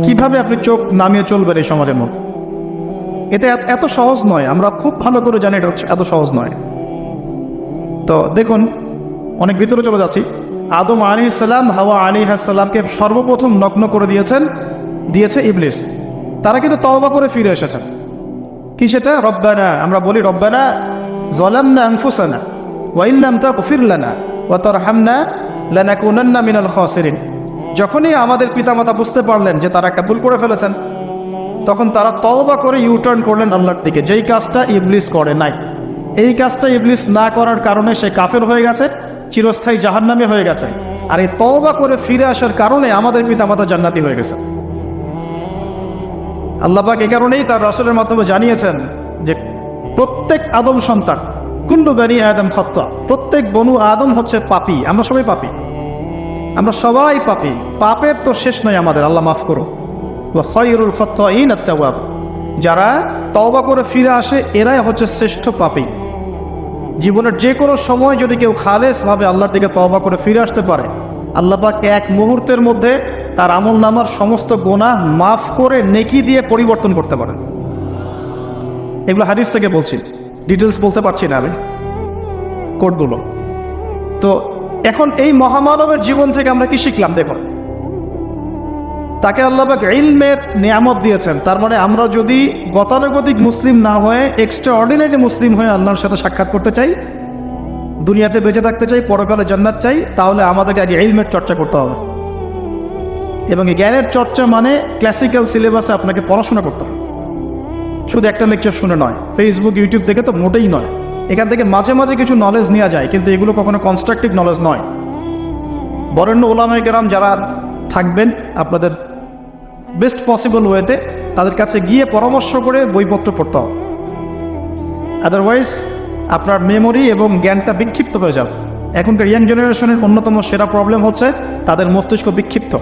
কিভাবে আপনি চোখ নামিয়ে চলবেন এই সমাজের মধ্যে? এটা এত সহজ নয়, আমরা খুব ভালো করে জানি এটা এত সহজ নয়। তো দেখুন, অনেক ভিতরে চলে যাচ্ছি। আদম আলাইহিস সালাম, হাওয়া আলাইহিস সালামকে সর্বপ্রথম নগ্ন করে দিয়েছে ইবলিস। তারা কিন্তু তওবা করে ফিরে এসেছেন। কি সেটা? রব্বানা, আমরা বলি রব্বানা যালামনা আনফুসানা ওয়া ইল্লাম তাগফির লানা ওয়া তারহামনা লানাকুনান্না মিনাল খাসিরিন। যখনই আমাদের পিতামাতা বুঝতে পারলেন যে তারা একটা ভুল করে ফেলেছেন, তখন তারা তওবা করে ইউটার্ন করলেন আল্লাহর দিকে, যেই কাজটা ইবলিস করে নাই। এই কাজটা ইবলিস না করার কারণে সে কাফের হয়ে গেছে, চিরস্থায়ী জাহান্নামী হয়ে গেছে। আর এই তওবা করে ফিরে আসার কারণে আমাদের পিতামাতা জান্নাতি হয়ে গেছে। আল্লাহ পাক এই কারণেই তার রাসূলের মাধ্যমে জানিয়েছেন যে প্রত্যেক আদম সন্তান, কুল্লু বানি আদম খাত্তা, প্রত্যেক বনু আদম হচ্ছে পাপী। আমরা সবাই পাপী, আমরা সবাই পাপী। পাপের তো শেষ নয় আমাদের, আল্লাহ মাফ করো। ওয়া খায়রুল খাত্তাইন আত-তাওয়াব, যারা তওবা করে ফিরে আসে এরাই হচ্ছে শ্রেষ্ঠ পাপী। জীবনের যে কোনো সময় যদি কেউ খালেসভাবে আল্লাহর দিকে তওবা করে ফিরে আসতে পারে, আল্লাহ পাক এক মুহূর্তের মধ্যে তার আমলনামার সমস্ত গুনাহ মাফ করে নেকি দিয়ে পরিবর্তন করতে পারেন। এগুলো হাদিস থেকে বলছি, ডিটেলস বলতে পারছি না আমি, কোডগুলো। তো এখন এই মহামানবের জীবন থেকে আমরা কি শিখলাম? দেখুন, তাকে আল্লাহ পাক ইলমের নিয়ামত দিয়েছেন। তার মানে আমরা যদি গতানুগতিক মুসলিম না হয়ে এক্সট্রা অর্ডিনারি মুসলিম হয়ে আল্লাহর সাথে সাক্ষাৎ করতে চাই, দুনিয়াতে বেঁচে থাকতে চাই, পরকালে জান্নাত চাই, তাহলে আমাদেরকে আগে ইলমের চর্চা করতে হবে। এবং এই জ্ঞানের চর্চা মানে ক্লাসিক্যাল সিলেবাসে আপনাকে পড়াশোনা করতে হবে, শুধু একটা লেকচার শুনে নয়, ফেসবুক ইউটিউব দেখে তো মোটেই নয়। এখান থেকে মাঝে মাঝে কিছু নলেজ নেওয়া যায়, কিন্তু এগুলো কখনো কনস্ট্রাকটিভ নলেজ নয়। বরেণ্য ওলামায়ে কেরাম যারা থাকবেন আপনাদের বেস্ট পসিবল ওয়েতে, তাদের কাছে গিয়ে পরামর্শ করে বইপত্র পড়তে হবে। আদারওয়াইজ আপনার মেমোরি এবং জ্ঞানটা বিক্ষিপ্ত হয়ে যাবে। এখনকার ইয়াং জেনারেশনের অন্যতম সেরা প্রবলেম হচ্ছে তাদের মস্তিষ্ক বিক্ষিপ্ত।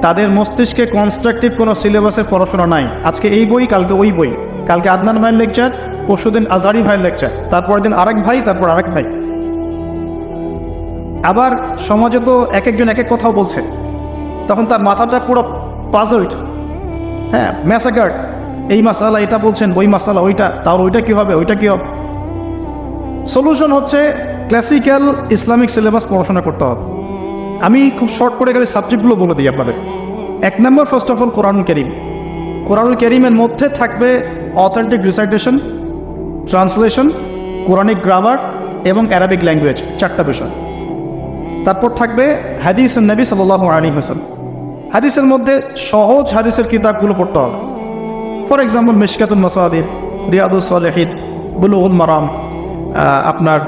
তাদের মস্তিষ্কে কনস্ট্রাকটিভ কোনো সিলেবাসের পড়াশোনা নাই। আজকে এই বই, কালকে ওই বই, কালকে আদনান ভাইয়ের লেকচার, পরশুদিন আজহারি ভাইয়ের লেকচার, তারপরের দিন আরেক ভাই, তারপর আরেক ভাই। আবার সমাজে তো এক একজন এক এক কথাও বলছে, তখন তার মাথাটা পুরো পাজলড, হ্যাঁ, ম্যাসাকার্ড। এই মাসালা এটা বলছেন, ওই মাসালা ওইটা, তাহলে ওইটা কি হবে, ওইটা কি হবে? সলিউশন হচ্ছে ক্লাসিক্যাল ইসলামিক সিলেবাস পড়াশোনা করতে হবে। আমি খুব শর্ট করে গেলে সাবজেক্টগুলো বলে দিই আপনাদের। 1 নম্বর, ফার্স্ট অফ অল কোরআনুল কারীম। কোরআনুল কারীমের মধ্যে থাকবে authentic recitation, translation, Quranic grammar এবং অ্যারাবিক ল্যাঙ্গুয়েজ, 4টা বিষয়। তারপর থাকবে হাদিস নবী সাল্লাল্লাহু আলাইহি ওয়াসাল্লাম। হাদিসের মধ্যে সহজ হাদিসের কিতাবগুলো পড়তে হবে। ফর এক্সাম্পল মিশকাতুল মাসাদির, রিয়াদুস সালিহিন, বুলুগুল মারাম, আপনার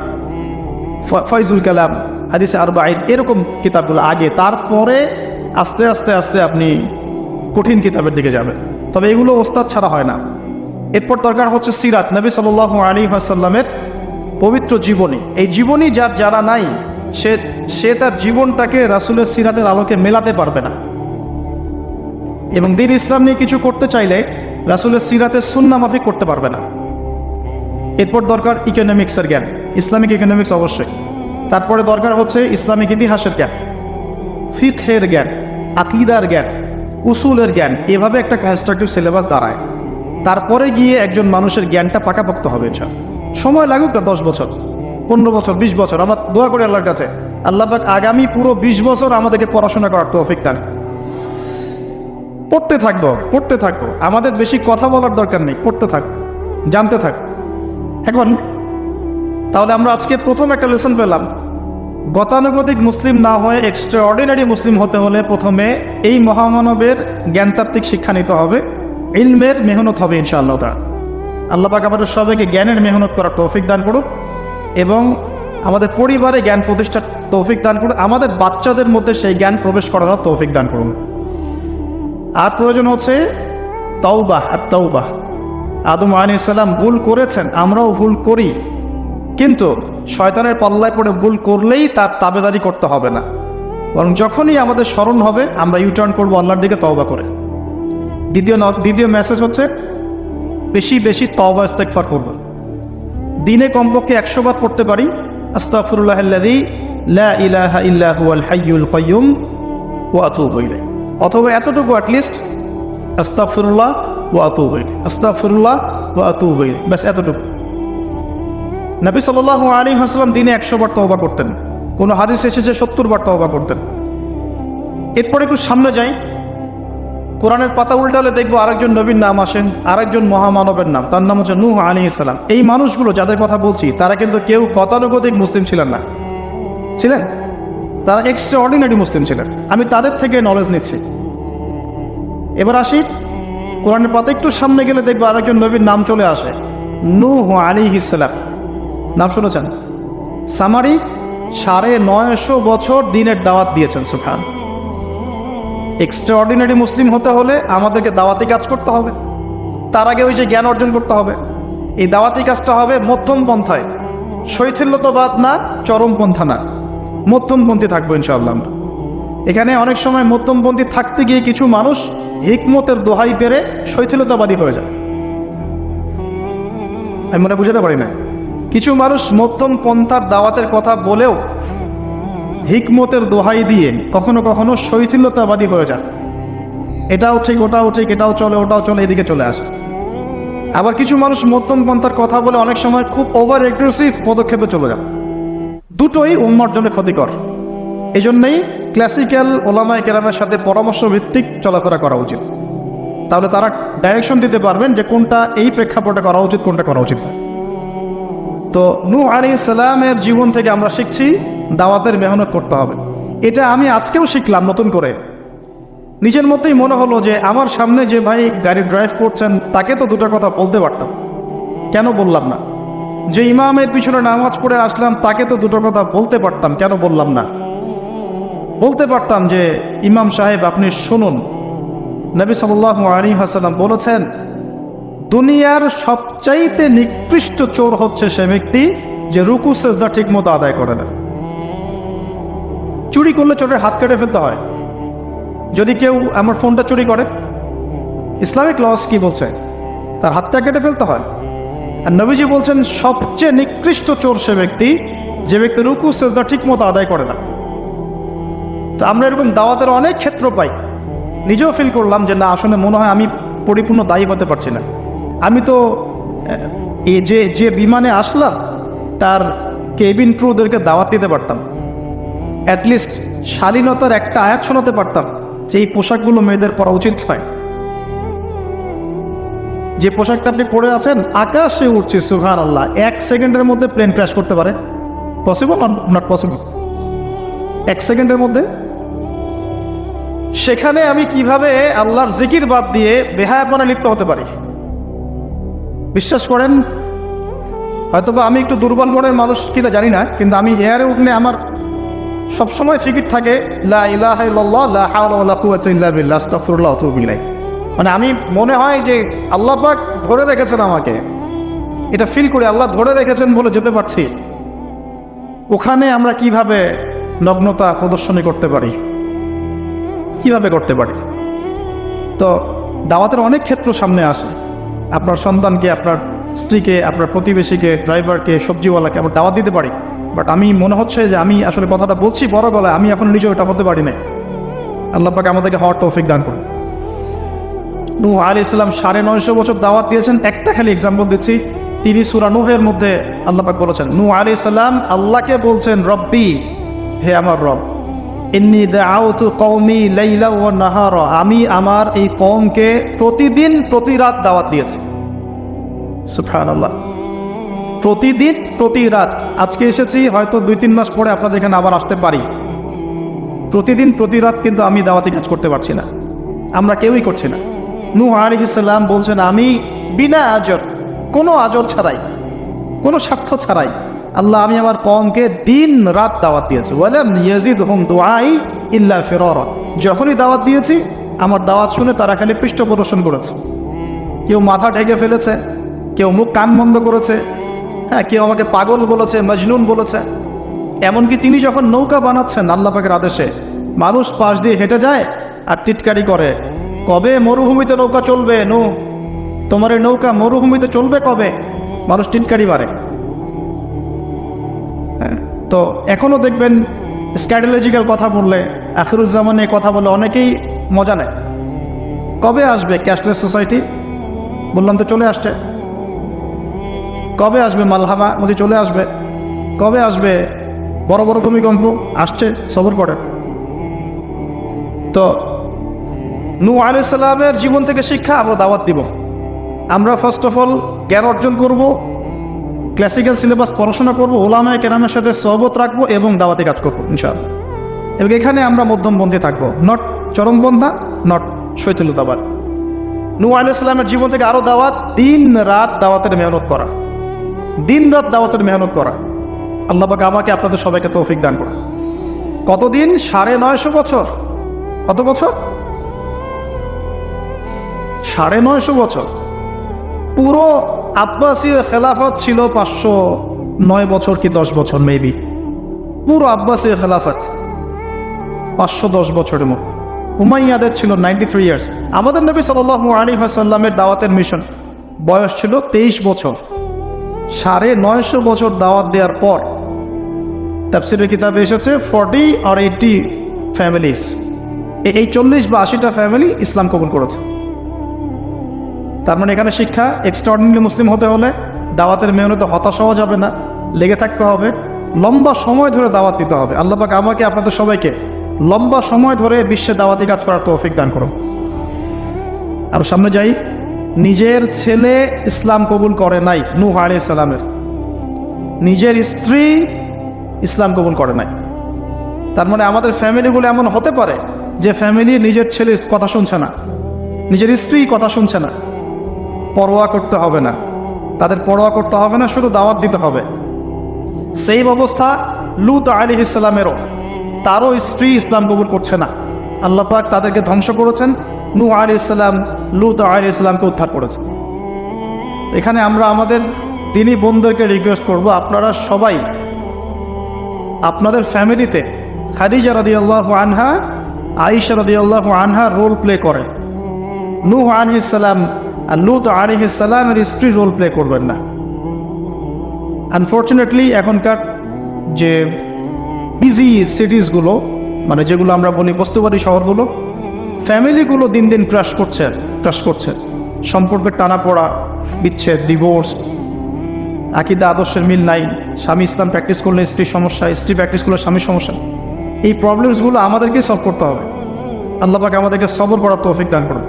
ফয়জুল কালাম, হাদিসে আরবাঈন, এরকম কিতাবগুলো আগে। তারপরে আস্তে আস্তে আস্তে আপনি কঠিন কিতাবের দিকে যাবেন। তবে এগুলো ওস্তাদ ছাড়া হয় না। এরপর দরকার হচ্ছে সিরাত, নবী সাল্লাল্লাহু আলাইহি ওয়াসাল্লামের পবিত্র জীবনী। এই জীবনী যারা নাই, সে তার জীবনটাকে রাসূলের সিরাতের আলোকে মেলাতে পারবে না। এবং দ্বীন ইসলাম নিয়ে কিছু করতে চাইলে রাসূলের সিরাতের সুন্নাহ মাফিক করতে পারবে না। এরপর দরকার ইকোনমিক্সের জ্ঞান, ইসলামিক ইকোনমিক্স অবশ্যই। তারপরে দরকার হচ্ছে ইসলামিক ইতিহাসের জ্ঞান, ফিকহের জ্ঞান, আকীদার জ্ঞান, উসুলের জ্ঞান। এভাবে একটা কনস্ট্রাকটিভ সিলেবাস দাঁড়ায়। তারপরে গিয়ে একজন মানুষের জ্ঞানটা পাকাপোক্ত হবে। সময় লাগুক না, 10 বছর, 15 বছর, 20 বছর। আমরা দোয়া করি আল্লাহর কাছে, আল্লাহ পাক আগামী পুরো 20 বছর আমাদেরকে পড়াশোনা করার তৌফিক দান। পড়তে থাকবো। আমাদের বেশি কথা বলার দরকার নেই, পড়তে থাকবো, জানতে থাকবো। এখন তাহলে আমরা আজকে প্রথম একটা লেসন পেলাম, গতানুগতিক মুসলিম না হয়ে এক্সট্রা অর্ডিনারি মুসলিম হতে হলে প্রথমে এই মহামানবের জ্ঞানতাত্ত্বিক শিক্ষা নিতে হবে, ইলমের মেহনত হবে ইনশাআল্লাহ তাআলা। আল্লাহ পাক আমাদের সবাইকে জ্ঞানের মেহনত করার তৌফিক দান করুক এবং আমাদের পরিবারে জ্ঞান প্রতিষ্ঠার তৌফিক দান করুন। আমাদের বাচ্চাদের মধ্যে সেই জ্ঞান প্রবেশ করানোর তৌফিক দান করুন। আর প্রয়োজন হচ্ছে তাওবাহ, আত-তাওবাহ। আদম আলাইহিস সালাম ভুল করেছেন, আমরাও ভুল করি, কিন্তু শয়তানের পাল্লায় পড়ে ভুল করলেই তার তাবেদারি করতে হবে না, বরং যখনই আমাদের স্মরণ হবে আমরা ইউটার্ন করবো আল্লাহর দিকে তওবা করে। দ্বিতীয় মেসেজ হচ্ছে বেশি বেশি তওবা ইস্তেগফার করব। দিনে কমপক্ষে 100 বার পড়তে পারি আস্তাগফিরুল্লাহাল্লাযী লা ইলাহা ইল্লা হুয়াল হাইয়ুল কাইয়্যুম ওয়া আতুবু ইলাইহি। অথবা এতটুকু অ্যাটলিস্ট আস্তাগফিরুল্লাহ ওয়া আতুবু ইলাইহি, আস্তাগফিরুল্লাহ ওয়া আতুবু ইলাইহি, ব্যাস এতটুকু। নবী সাল্লাল্লাহু আলাইহি ওয়াসাল্লাম দিনে 100 বার তওবা করতেন, কোন হাদিস এসেছে 70 বার তওবা করতেন। এরপর একটু সামনে যাই, কোরআনের পাতা উল্টালে দেখবো আরেকজন নবীর নাম আসেন, আরেকজন মহামানবের নাম, তার নাম হচ্ছে নূহ আলাইহিস সালাম। এই মানুষগুলো যাদের কথা বলছি তারা কিন্তু কেউ গতানুগতিক মুসলিম ছিলেন না, ছিলেন তারা এক্সট্রা অর্ডিনারি মুসলিম ছিলেন। আমি তাদের থেকে নলেজ নিচ্ছি। এবার আসি কোরআনের পাতা একটু সামনে গেলে দেখবো আরেকজন নবীর নাম চলে আসে, নূহ আলাইহিস সালাম। নাম শুনেছেন? সামারি 950 বছর দিনের দাওয়াত দিয়েছেন। সুবহান। এক্সট্রা অর্ডিনারি মুসলিম হতে হলে আমাদেরকে দাওয়াতি কাজ করতে হবে, তার আগে ওই যে জ্ঞান অর্জন করতে হবে। এই দাওয়াতি কাজটা হবে মধ্যম পন্থায়, শৈথিল্যতাবাদ না, চরমপন্থা না, মধ্যমপন্থী থাকবো ইনশাআল্লাহ। এখানে অনেক সময় মধ্যমপন্থী থাকতে গিয়ে কিছু মানুষ হিকমতের দোহাই পেরে শৈথিলতাবাদী হয়ে যায়। আমি মনে বুঝাতে পারি না, কিছু মানুষ মধ্যম পন্থার দাওয়াতের কথা বলেও হিকমতের দোহাই দিয়ে কখনো কখনো শৈথিলতাবাদী হয়ে যায়। এটাও ঠিক, ওটাও ঠিক, এটাও চলে, ওটাও চলে, এদিকে চলে আসে। আবার কিছু মানুষ মধ্যম পন্থার কথা বলে অনেক সময় খুব ওভার এগ্রেসিভ পদক্ষেপে চলে যায়। দুটোই উম্মার জন্য ক্ষতিকর। এই জন্যই ক্লাসিক্যাল ওলামায়ে কেরামের সাথে পরামর্শ ভিত্তিক চলাফেরা করা উচিত। তাহলে তারা ডাইরেকশন দিতে পারবেন যে কোনটা এই প্রেক্ষাপটে করা উচিত, কোনটা করা উচিত। তো নূহ আলাইহিস সালামের জীবন থেকে আমরা শিখছি দাওয়াতের মেহনত করতে হবে। এটা আমি আজকেও শিখলাম নতুন করে। নিজের মধ্যেই মনে হলো যে আমার সামনে যে ভাই গাড়ি ড্রাইভ করছেন তাকে তো দুটো কথা বলতে পারতাম, কেন বললাম না? যে ইমামের পিছনে নামাজ পড়ে আসলাম তাকে তো দুটো কথা বলতে পারতাম, কেন বললাম না? বলতে পারতাম যে ইমাম সাহেব আপনি শুনুন, নবী সাল্লাল্লাহু আলাইহি ওয়াসাল্লাম বলেছেন দুনিয়ার সবচাইতে নিকৃষ্ট চোর হচ্ছে সে ব্যক্তি যে রুকু সেজদা ঠিক মতো আদায় করে না। চুরি করলে চোরের হাত কেটে ফেলতে হয়। যদি কেউ আমার ফোনটা চুরি করে, ইসলামিক লস কি বলছে? তার হাতটা কেটে ফেলতে হয়। আর নবীজি বলছেন সবচেয়ে নিকৃষ্ট চোর সে ব্যক্তি যে ব্যক্তি রুকু সেজদা ঠিক মতো আদায় করে না। তো আমরা এরকম দাওয়াতের অনেক ক্ষেত্র পাই। নিজেও ফিল করলাম যে না, আসলে মনে হয় আমি পরিপূর্ণ দায়ী হতে পারছি না। আমি তো এই যে বিমানে আসলাম তার কেবিন ক্রুদেরকে দাওয়াত দিতে পারতাম, অ্যাটলিস্ট শালীনতার একটা আয়াত শোনাতে পারতাম যে এই পোশাকগুলো মেয়েদের পরা উচিত হয়। যে পোশাকটা আপনি পরে আছেন আকাশে উঠছে, সুবহানাল্লাহ, 1 সেকেন্ডের মধ্যে প্লেন ক্র্যাশ করতে পারে। পসিবল? Not possible. 1 সেকেন্ডের মধ্যে। সেখানে আমি কিভাবে আল্লাহর জিকির বাদ দিয়ে বেহায়াপনা লিপ্ত হতে পারি? বিশ্বাস করেন, হয়তোবা আমি একটু দুর্বল মনের মানুষ কিনা জানি না, কিন্তু আমি এয়ারে উঠলে আমার সবসময় ফিকির থাকে লা ইলাহা ইল্লাল্লাহ লা হাওলা ওয়ালা কুওয়াতা ইল্লা বিল্লাহ আস্তাগফিরুল্লাহ ওয়া আতুবু ইলাইহি। মানে আমি মনে হয় যে আল্লাহ পাক ধরে রেখেছেন আমাকে, এটা ফিল করে আল্লাহ ধরে রেখেছেন বলে যেতে পারছি। ওখানে আমরা কিভাবে নগ্নতা প্রদর্শনী করতে পারি, কিভাবে করতে পারি? তো দাওয়াতের অনেক ক্ষেত্র সামনে আসে। আপনার সন্তানকে, আপনার স্ত্রীকে, আপনার প্রতিবেশীকে, ড্রাইভারকে, সবজিওয়ালাকে আমরা দাওয়াত দিতে পারি। বাট আমি মনে হচ্ছে যে আমি আসলে কথাটা বলছি বড় গলায়, আমি এখন নিজেও এটা হতে পারি না। আল্লাহ পাক আমাদেরকে হওয়ার তৌফিক দান করুন। নূহ আলাইহিস সালাম 950 বছর দাওয়াত দিয়েছেন। একটা খালি এক্সাম্পল দিচ্ছি, তিনি সূরা নূহের মধ্যে আল্লাহ পাক বলেছেন, নূহ আলাইহিস সালাম আল্লাহকে বলছেন রব্বি, হে আমার রব, ইন্নী দাআউতু কওমি লাইলা ওয়া নাহারা, আমি আমার এই কওমকে প্রতিদিন প্রতি রাত দাওয়াত দিয়েছি। সুবহানাল্লাহ, প্রতিদিন প্রতি রাত। আজকে এসেছি, হয়তো 2-3 মাস পরে আপনাদের এখানে আবার আসতে পারি। প্রতিদিন প্রতি রাত কিন্তু আমি দাওয়াতি কাজ করতে পারছি না, আমরা কেউই করছি না। নূহ আলাইহিস সালাম বলছেন আমি বিনা আজর, কোনো আজর ছাড়াই, কোনো স্বার্থ ছাড়াই আল্লাহ আমি আমার কওমকে দিন রাত দাওয়াত দিয়েছি। ওয়ালাম ইয়াজিদহুম দুআই ইল্লা ফিরারা, যখনই দাওয়াত দিয়েছি আমার দাওয়াত শুনে তারা খালি পৃষ্ঠ প্রদর্শন করেছে। কেউ মাথা ঢেকে ফেলেছে, কেউ মুখ কান বন্ধ করেছে, হ্যাঁ, কেউ আমাকে পাগল বলেছে, মজনুন বলেছে। এমনকি তিনি যখন নৌকা বানাচ্ছেন আল্লাহ পাকের আদেশে, মানুষ পাশ দিয়ে হেঁটে যায় আর টিটকারি করে, কবে মরুভূমিতে নৌকা চলবে? নূহ, তোমার এই নৌকা মরুভূমিতে চলবে কবে? মানুষ টিটকারি মারে। তো এখনো দেখবেন স্ক্যাটোলজিক্যাল কথা বললে, আখিরুজ্জামানে কথা বলে অনেকেই মজা নেয়। কবে আসবে ক্যাশলেস সোসাইটি? বললাম তো চলে আসছে। কবে আসবে মালহামা? বলছি চলে আসবে। কবে আসবে বড় বড় ভূমিকম্প? আসছে, সবর করেন। তো নূহ আলাইহিস সালামের জীবন থেকে শিক্ষা আমরা দাওয়াত দিব। আমরা ফার্স্ট অফ অল জ্ঞান অর্জন করব, ক্লাসিক্যাল সিলেবাস পড়াশোনা করব, ওলামায়ে কেরামের সাথে সহবত রাখবো এবং দাওয়াতি কাজ করবো ইনশাআল্লাহ। এবং এখানে আমরা মধ্যমপন্থী থাকবো, নট চরমপন্থা, নট শৈথিল্যতাবাদ। নূহ আলাইহিস সালামের জীবন থেকে আরো দাওয়াত, দিন রাত দাওয়াতের মেহনত করা, দিন রাত দাওয়াতের মেহনত করা। আল্লাহ পাক আমাকে আপনাদের সবাইকে তৌফিক দান করুন। কতদিন? 950 বছর। কত বছর? 950 বছর। পুরো আব্বাসীয় খেলাফত ছিল 509 বছর কি 10 বছর মেবি। পুরো আব্বাসীয় খেলাফত 510 বছরের মতো। উমাইয়াদের ছিল 93 ইয়ার্স। আমাদের নবী সাল্লাল্লাহু আলাইহি ওয়াসাল্লামের দাওয়াতের মিশন বয়স ছিল 23 বছর। 950 বছর দাওয়াত দেওয়ার পর তাফসীরের কিতাবে এসেছে 40 or 80 ফ্যামিলিজ, এই 40 বা 80টা ফ্যামিলি ইসলাম কবুল করেছে। তার মানে এখানে শিক্ষা, এক্সট্রাঅর্ডিনারি মুসলিম হতে হলে দাওয়াতের মেহনতে হতাশ হওয়া যাবে না, লেগে থাকতে হবে, লম্বা সময় ধরে দাওয়াত দিতে হবে। আল্লাহ পাক আমাকে আপনাদের সবাইকে লম্বা সময় ধরে বিশ্বে দাওয়াতি কাজ করার তৌফিক দান করুন। আর সামনে যাই। নিজের ছেলে ইসলাম কবুল করে নাই নূহ আলাইহিস সালামের, নিজের স্ত্রী ইসলাম কবুল করে নাই। তার মানে আমাদের ফ্যামিলিগুলো এমন হতে পারে যে ফ্যামিলি নিজের ছেলে কথা শুনছে না, নিজের স্ত্রী কথা শুনছে না। পরোয়া করতে হবে না, তাদের পরোয়া করতে হবে না, শুধু দাওয়াত দিতে হবে। সেই অবস্থা লূত আলাইহিস সালামেরও, তারও স্ত্রী ইসলাম কবুল করছে না। আল্লাহ পাক তাদেরকে ধ্বংস করেছেন। নূহ আলাইহিস সালাম লূত আলাইহিস সালামকে উদ্ধার করেছেন। এখানে আমরা আমাদের দিনী বোনদেরকে রিকোয়েস্ট করব, আপনারা সবাই আপনাদের ফ্যামিলিতে খাদিজা রাদিয়াল্লাহু আনহা, আয়েশা রাদিয়াল্লাহু আনহা রোল প্লে করেন। নূহ আলাইহিস সালাম আর লূত আলাইহিস সালামের স্ত্রী রোল প্লে করবেন না। আনফর্চুনেটলি এখনকার যে বিজি সিটিসগুলো, মানে যেগুলো আমরা বলি বস্তুবাদী শহরগুলো, ফ্যামিলিগুলো দিন দিন ক্রাশ করছে। সম্পর্কের টানাপোড়া, বিচ্ছেদ, ডিভোর্স, আকীদা আদর্শের মিল নাই। স্বামী ইসলাম প্র্যাকটিস করলে স্ত্রীর সমস্যা, স্ত্রী প্র্যাকটিস করলে স্বামীর সমস্যা। এই প্রবলেমসগুলো আমাদেরকে সলভ করতে হবে। আল্লাহ পাক আমাদেরকে সবর করার তৌফিক দান করুন।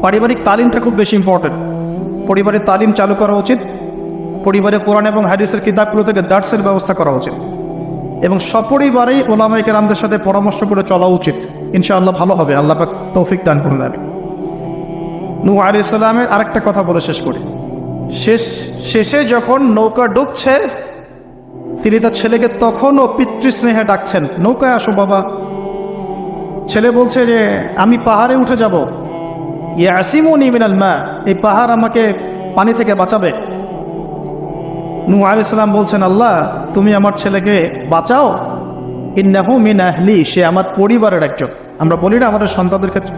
পারিবারিক তালিমটা খুব বেশি ইম্পর্টেন্ট। পরিবারের তালিম চালু করা উচিত। পরিবারে কোরআন এবং হাদিসের কিতাবগুলো থেকে দার্সের ব্যবস্থা করা উচিত এবং সপরিবারেই ওলামায়ে কেরামদের সাথে পরামর্শ করে চলা উচিত। ইনশাআল্লাহ ভালো হবে। আল্লাহ পাক তৌফিক দান করুন। নূহ আলাইহিস সালামের আরেকটা কথা বলে শেষ করি। শেষে যখন নৌকা ডুবছে, তিনি তার ছেলেকে তখনও পিতৃস্নেহে ডাকছেন, নৌকায় আসো বাবা। ছেলে বলছে যে আমি পাহাড়ে উঠে যাব, ইয়াসিমুনি মিনাল মা, এই পাহাড় আমাকে পানি থেকে বাঁচাবে। নূহ আলাইহিস সালাম বলছেন, আল্লাহ তুমি আমার ছেলেকে বাঁচাও, ইন্নাহু মিন আহলি, সে আমার পরিবারের একজন। আমরা বলি না আমাদের সন্তানদের ক্ষেত্রে,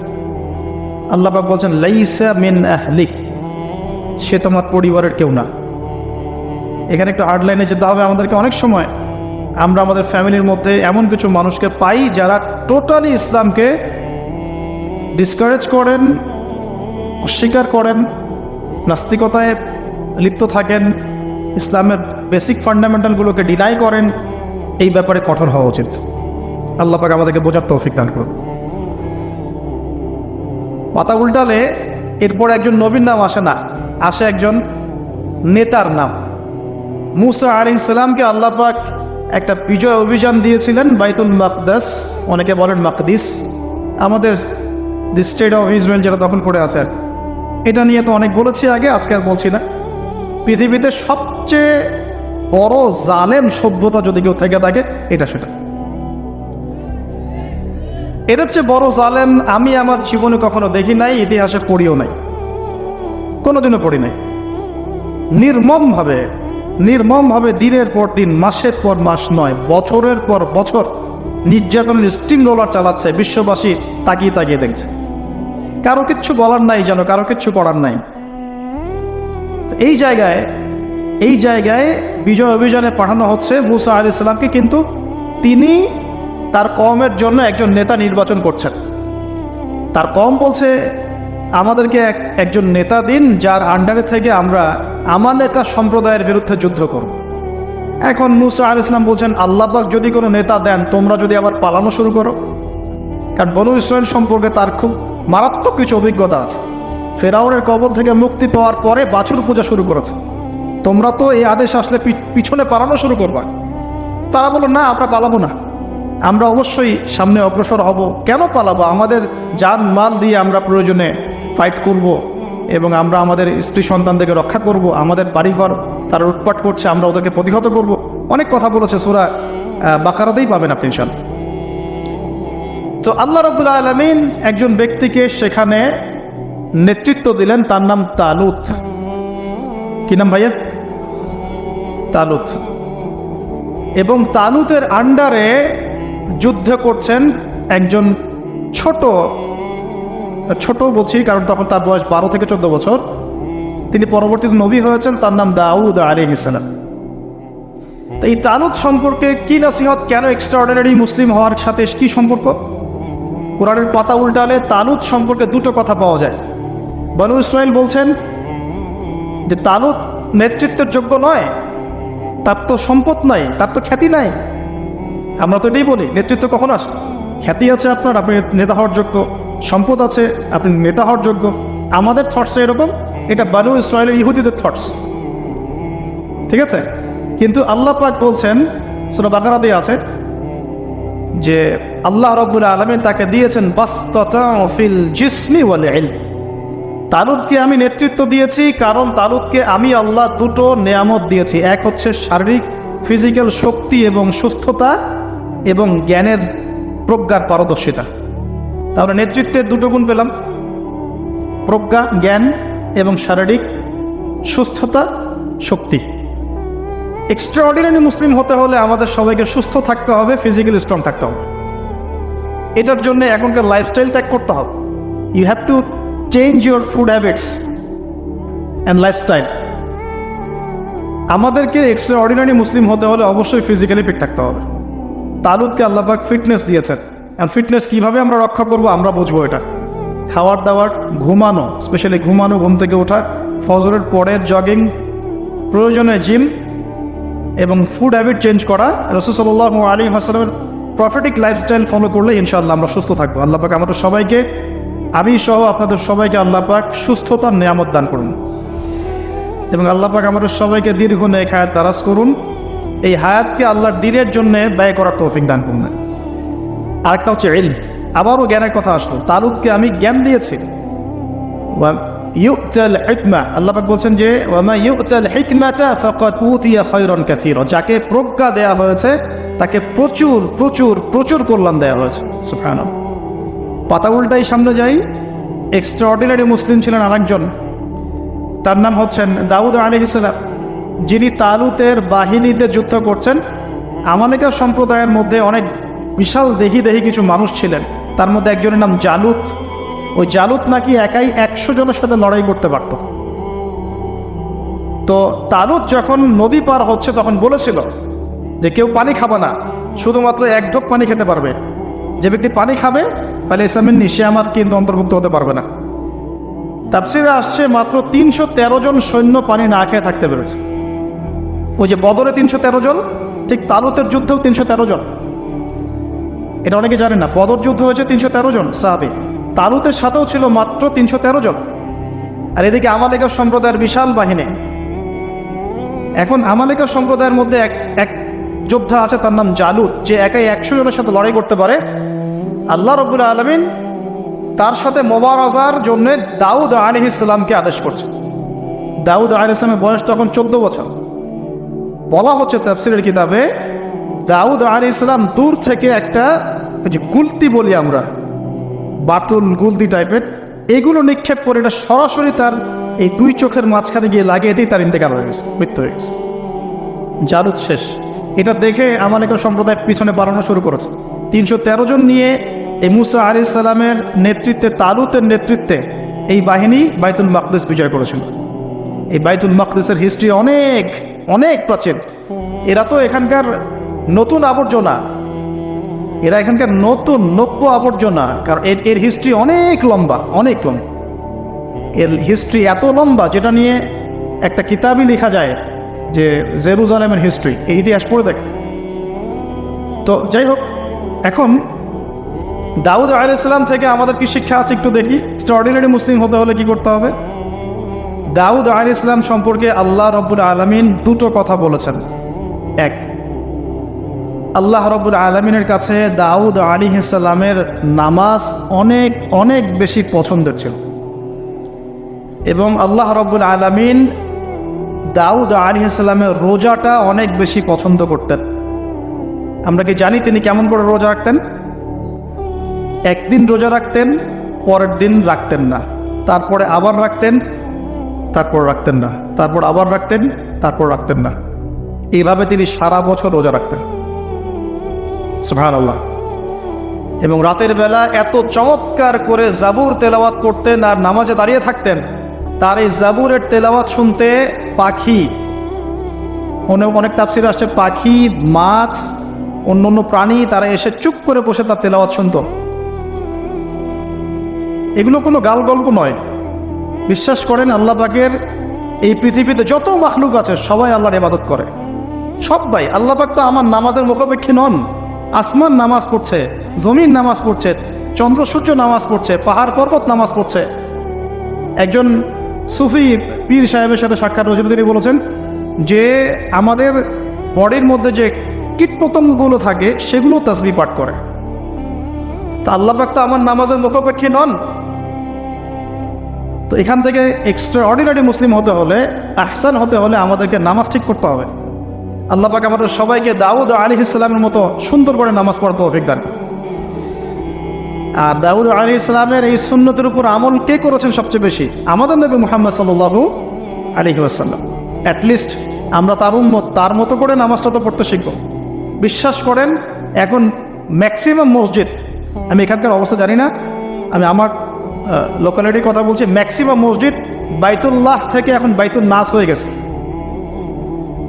আল্লাহ পাক বলছেন লাইসা মিন আহলিক, সে তোমার পরিবারের কেউ না। এখানে একটু হার্ড লাইনে যেতে হবে আমাদেরকে। অনেক সময় আমরা আমাদের ফ্যামিলির মধ্যে এমন কিছু মানুষকে পাই যারা টোটালি ইসলামকে ডিসকারেজ করেন, অস্বীকার করেন, নাস্তিকতায় লিপ্ত থাকেন, ইসলামের বেসিক ফান্ডামেন্টালগুলোকে ডিনাই করেন। এই ব্যাপারে কঠোর হওয়া উচিত। আল্লাহ পাক আমাদেরকে বোঝার তৌফিক দান করুন। পাতা উল্টালে এরপর একজন নবীর নাম আসে না, আসে একজন নেতার নাম। মুসা আলাইহিস সালামকে আল্লাহ পাক একটা বিজয় অভিযান দিয়েছিলেন বাইতুল মাকদাস, অনেকে বলেন মাকদিস, আমাদের দি স্টেট অফ ইসরায়েল যেটা দখল করে আছে। এটা নিয়ে তো অনেক বলেছি আগে, আজকে আর বলছি না। পৃথিবীতে সবচেয়ে বড় জালেম সভ্যতা যদি কেউ থেকে থাকে, এটা সেটা। এর চেয়ে বড় জালেম আমি আমার জীবনে কখনো দেখি নাই, ইতিহাসে পড়িও নাই, কোনোদিনও পড়ি নাই। নির্মমভাবে দিনের পর দিন, মাসের পর মাস নয়, বছরের পর বছর নির্যাতনের স্টিম রোলার চালাচ্ছে। বিশ্ববাসী তাকিয়ে তাকিয়ে দেখছে। কারো কিচ্ছু বলার নাই, যেন কারো কিচ্ছু করার নাই। এই জায়গায় বিজয় অভিযানে পাঠানো হচ্ছে মুসা আলাইহিস সালামকে, কিন্তু তিনি তার কওমের জন্য একজন নেতা নির্বাচন করছেন। তার কম বলছে আমাদেরকে একজন নেতা দিন যার আন্ডারে থেকে আমরা আমালেকা সম্প্রদায়ের বিরুদ্ধে যুদ্ধ করব। এখন মুসা আলাইহিস সালাম বলছেন, আল্লাহ পাক যদি কোনো নেতা দেন, তোমরা যদি আবার পালানো শুরু করো। কারণ বনু ইসরাইল সম্পর্কে তার খুব মারাত্মক কিছু অভিজ্ঞতা আছে। ফেরাউনের কবল থেকে মুক্তি পাওয়ার পরে বাছুর পূজা শুরু করেছে। তোমরা তো এই আদেশ আসলে পিছনে পালানো শুরু করবা। তারা বলল, না, আমরা পালাবো না, আমরা অবশ্যই সামনে অগ্রসর হব। কেন পালাবো? আমাদের জান মাল দিয়ে আমরা প্রয়োজনে ফাইট করব এবং আমরা আমাদের স্ত্রী সন্তানদেরকে রক্ষা করব। আমাদের বাড়িঘর তারা লুটপাট করছে, আমরা ওদেরকে প্রতিহত করব। অনেক কথা বলেছে, সূরা বাকারাতেই পাবেন আপনি ইনশাআল্লাহ। তো আল্লাহ রাব্বুল আলামিন একজন ব্যক্তিকে সেখানে নেতৃত্ব দিলেন, তার নাম তালুত। কি নাম ভাইয়া? তালুত। এবং তালুতের আন্ডারে যুদ্ধ করছেন একজন ছোট বলছি কারণ তখন তার বয়স 12 থেকে 14 বছর। তিনি পরবর্তীতে নবী হয়েছেন, তার নাম দাউদ আলাইহিস সালাম। তো এই তালুত সম্পর্কে কি নসিহত, কেন এক্সট্রাঅর্ডিনারি মুসলিম হওয়ার সাথে কি সম্পর্ক? কোরআনের পাতা উল্টালে তালুত সম্পর্কে দুটো কথা পাওয়া যায়। বনু ইসরাইল বলছেন যে তালুত নেতৃত্বের যোগ্য নয়, তার তো সম্পদ নাই, তার তো খ্যাতি নাই। আমরা তো এটাই বলি, নেতৃত্ব কখন আসে? খ্যাতি আছে আপনার, আপনি নেতা হওয়ার যোগ্য, সম্পদ আছে, আপনি নেতা হওয়ার যোগ্য। আমাদের থটসটা এরকম, এটা বনু ইসরাইলের ইহুদিদের থটস, ঠিক আছে? কিন্তু আল্লাহ পাক বলছেন, সূরা বাকারাতে আছে যে আল্লাহ রাব্বুল আলামিন তাকে দিয়েছেন বাসতাতাউ ফিল জিসমি ওয়াল ইলম। তালুতকে আমি নেতৃত্ব দিয়েছি কারণ তালুতকে আমি আল্লাহ দুটো নেয়ামত দিয়েছি। এক হচ্ছে শারীরিক ফিজিক্যাল শক্তি এবং সুস্থতা এবং জ্ঞানের প্রজ্ঞার পারদর্শিতা। তাহলে নেতৃত্বের দুটো গুণ পেলাম, প্রজ্ঞা, জ্ঞান এবং শারীরিক সুস্থতা, শক্তি। এক্সট্রাঅর্ডিনারি মুসলিম হতে হলে আমাদের সবাইকে সুস্থ থাকতে হবে, ফিজিক্যালি স্ট্রং থাকতে হবে। এটার জন্য এখনকার লাইফস্টাইল ত্যাগ করতে হবে। You have to change your food habits and lifestyle. আমাদেরকে এক্সট্রাঅর্ডিনারি মুসলিম হতে হলে অবশ্যই ফিজিক্যালি ফিট থাকতে হবে। তালুতকে আল্লাহ পাক ফিটনেস দিয়েছেন, অ্যান্ড ফিটনেস কীভাবে আমরা রক্ষা করব আমরা বুঝবো। এটা খাওয়ার দাওয়ার, ঘুমানো, স্পেশালি ঘুমানো, ঘুম থেকে ওঠা, ফজরের পরের জগিং, প্রয়োজনে জিম এবং ফুড হ্যাবিট চেঞ্জ করা। রাসূল সাল্লাল্লাহু আলাইহি ওয়াসাল্লামের প্রফেটিক লাইফস্টাইল ফলো করলে ইনশাআল্লাহ আমরা সুস্থ থাকবো। আল্লাহ পাক আমাদের সবাইকে, আমি সহ আপনাদের সবাইকে আল্লাহ পাক সুস্থতার নিয়ামত দান করুন এবং আল্লাহ পাক আমাদের সবাইকে দীর্ঘ নেক হায়াত দারাজ করুন। এই হায়াতকে আল্লাহর দ্বীনের জন্য ব্যয় করার তৌফিক দান করুন। আরেকটা হচ্ছে ইলম, আবারও জ্ঞানের কথা আসলো। তালুতকে আমি জ্ঞান দিয়েছি। ইউতাল হিকমা, আল্লাহ পাক বলছেন যে ওয়ামা ইউতাল হিকমাতা ফাকাদ উতিয়া খায়রান কাসীরা, যাকে প্রজ্ঞা দেয়া হয়েছে তাকে প্রচুর প্রচুর প্রচুর কল্যাণ দেওয়া হয়েছে। সুবহানাল্লাহ। পাতা উল্টাই সামনে যাই, এক্সট্রাঅর্ডিনারি মুসলিম ছিলেন আরেকজন, তার নাম হচ্ছেন দাউদ আলাইহিস সালাম, যিনি তালুতের বাহিনীতে যুদ্ধ করছেন। আমালেকা সম্প্রদায়ের মধ্যে অনেক বিশাল দেহি কিছু মানুষ ছিলেন, তার মধ্যে একজনের নাম জালুত। ওই জালুত নাকি একাই 100 জনের সাথে লড়াই করতে পারত। তো তালুত যখন নদী পার হচ্ছে তখন বলেছিল যে কেউ পানি খাবে না, শুধুমাত্র 1 ঢোক পানি খেতে পারবে। যে ব্যক্তি পানি খাবে তাহলে ইসলামিন সে আমার কিন্তু অন্তর্ভুক্ত হতে পারবে না। তাফসিরে আসছে মাত্র 313 জন সৈন্য পানি না খেয়ে থাকতে পেরেছে। ওই যে বদরে 313 জন, ঠিক তালুতের যুদ্ধেও 313 জন। এটা অনেকে জানে না, বদর যুদ্ধ হয়েছে 313 জন সাহাবী, তালুতের সাথেও ছিল মাত্র 313 জন। আর এদিকে আমালেকা সম্প্রদায়ের বিশাল বাহিনী। এখন আমালেকা সম্প্রদায়ের মধ্যে এক যোদ্ধা আছে, তার নাম জালুত, যে একাই 100 জনের সাথে লড়াই করতে পারে। আল্লাহ রাব্বুল আলামিন তার সাথে মোবারাজার জন্য দাউদ আলাইহিস সালামকে আদেশ করছে। দাউদ আলাইহিস সালামের বয়স তখন 14 বছর। বলা হচ্ছে তাফসীরের কিতাবে, দাউদ আলাইহিস সালাম দূর থেকে একটা যে গুলতি বলি আমরা, বাতুল গুলতি টাইপের, এগুলো নিক্ষেপ করে এটা সরাসরি তার এই 2 চোখের মাঝখানে গিয়ে লাগিয়ে দিয়ে তার ইন্তেকাল হয়ে গেছে, মৃত্যু হয়ে গেছে। জালুত শেষ। এটা দেখে আমালেকা সম্প্রদায়ের পিছনে বাড়ানো শুরু করেছে। 313 জন নিয়ে এই মুসা আলাইহিস সালামের নেতৃত্বে, তালুতের নেতৃত্বে এই বাহিনী বাইতুল মাকদিস বিজয় করেছিল। এই বাইতুল মাকদিসের হিস্ট্রি অনেক অনেক প্রাচীন। এরা তো এখানকার নতুন আবর্জনা, এরা এখানকার নতুন নব্য আবর্জনা, কারণ এর হিস্ট্রি অনেক লম্বা, অনেক লম্বা। এর হিস্ট্রি এত লম্বা যেটা নিয়ে একটা কিতাবই লেখা যায়, যে জেরুজালেমের হিস্ট্রি, এই ইতিহাস পড়ে দেখ। তো যাই হোক, এখন দাউদ আলাইহিস সালাম থেকে আমাদের কি শিক্ষা আছে একটু দেখি। এক্সট্রাঅর্ডিনারি মুসলিম হতে হলে কি করতে হবে? দাউদ আলাইহিস সালাম সম্পর্কে আল্লাহ রাব্বুল আলামিন দুটো কথা বলেছেন। এক, আল্লাহ রাব্বুল আলামিনের কাছে দাউদ আলাইহিস সালামের নামাজ অনেক অনেক বেশি পছন্দের ছিল, এবং আল্লাহ রাব্বুল আলামিন দাউদ আলাইহিস সালামের রোজাটা অনেক বেশি পছন্দ করতেন। আমরা কি জানি তিনি কেমন করে রোজা রাখতেন? একদিন রোজা রাখতেন, পরের দিন রাখতেন না, তারপরে আবার রাখতেন, তারপর রাখতেন না, তারপর আবার রাখতেন, তারপর রাখতেন না। এইভাবে তিনি সারা বছর রোজা রাখতেন, সুবহানাল্লাহ। এবং রাতের বেলা এত চমৎকার করে জাবুর তেলাওয়াত করতেন আর নামাজে দাঁড়িয়ে থাকতেন, তার এই জাবুরের তেলাওয়াত শুনতে পাখি, অনেক তাফসীর আসছে পাখি, মাছ, অন্য অন্য প্রাণী তারা এসে চুপ করে বসে তার তেলাওয়াত শুনত। এগুলো কোনো গাল গল্প নয়। বিশ্বাস করেন আল্লাহ পাকের এই পৃথিবীতে যত মাখলুক আছে সবাই আল্লাহর ইবাদত করে, সবাই। আল্লাহ পাক তো আমার নামাজের মুখাপেক্ষী নন। আসমান নামাজ পড়ছে, জমিন নামাজ পড়ছে, চন্দ্র সূর্য নামাজ পড়ছে, পাহাড় পর্বত নামাজ পড়ছে। একজন সুফি পীর সাহেবের সাথে সাক্ষাৎ হয়েছিল, তিনি বলেছেন যে আমাদের বডির মধ্যে যে কীটপতঙ্গগুলো থাকে সেগুলো তাসবিহ পাঠ করে। তা আল্লাহ পাক তো আমার নামাজের মুখাপেক্ষী নন। তো এখান থেকে এক্সট্রা অর্ডিনারি মুসলিম হতে হলে, আহসান হতে হলে আমাদেরকে নামাজ ঠিক করতে হবে। আল্লাহ পাক আমাদের সবাইকে দাউদ আলাইহিস সালামের মতো সুন্দর করে নামাজ পড়ার তৌফিক দান। আর দাউদ আলাইহিস সালামের এই সুন্নতের উপর আমল কে করেছেন সবচেয়ে বেশি? আমাদের নবী মুহাম্মদ সাল্লাল্লাহু আলাইহি ওয়াসাল্লাম। অ্যাটলিস্ট আমরা তার উম্মত, তার মতো করে নামাজটা তো পড়তে শিখব। বিশ্বাস করেন এখন ম্যাক্সিমাম মসজিদ, আমি এখানকার অবস্থা জানি না, আমি আমার লোকালিটির কথা বলছি, ম্যাক্সিমাম মসজিদ বাইতুল্লাহ থেকে এখন বাইতুল নাস হয়ে গেছে।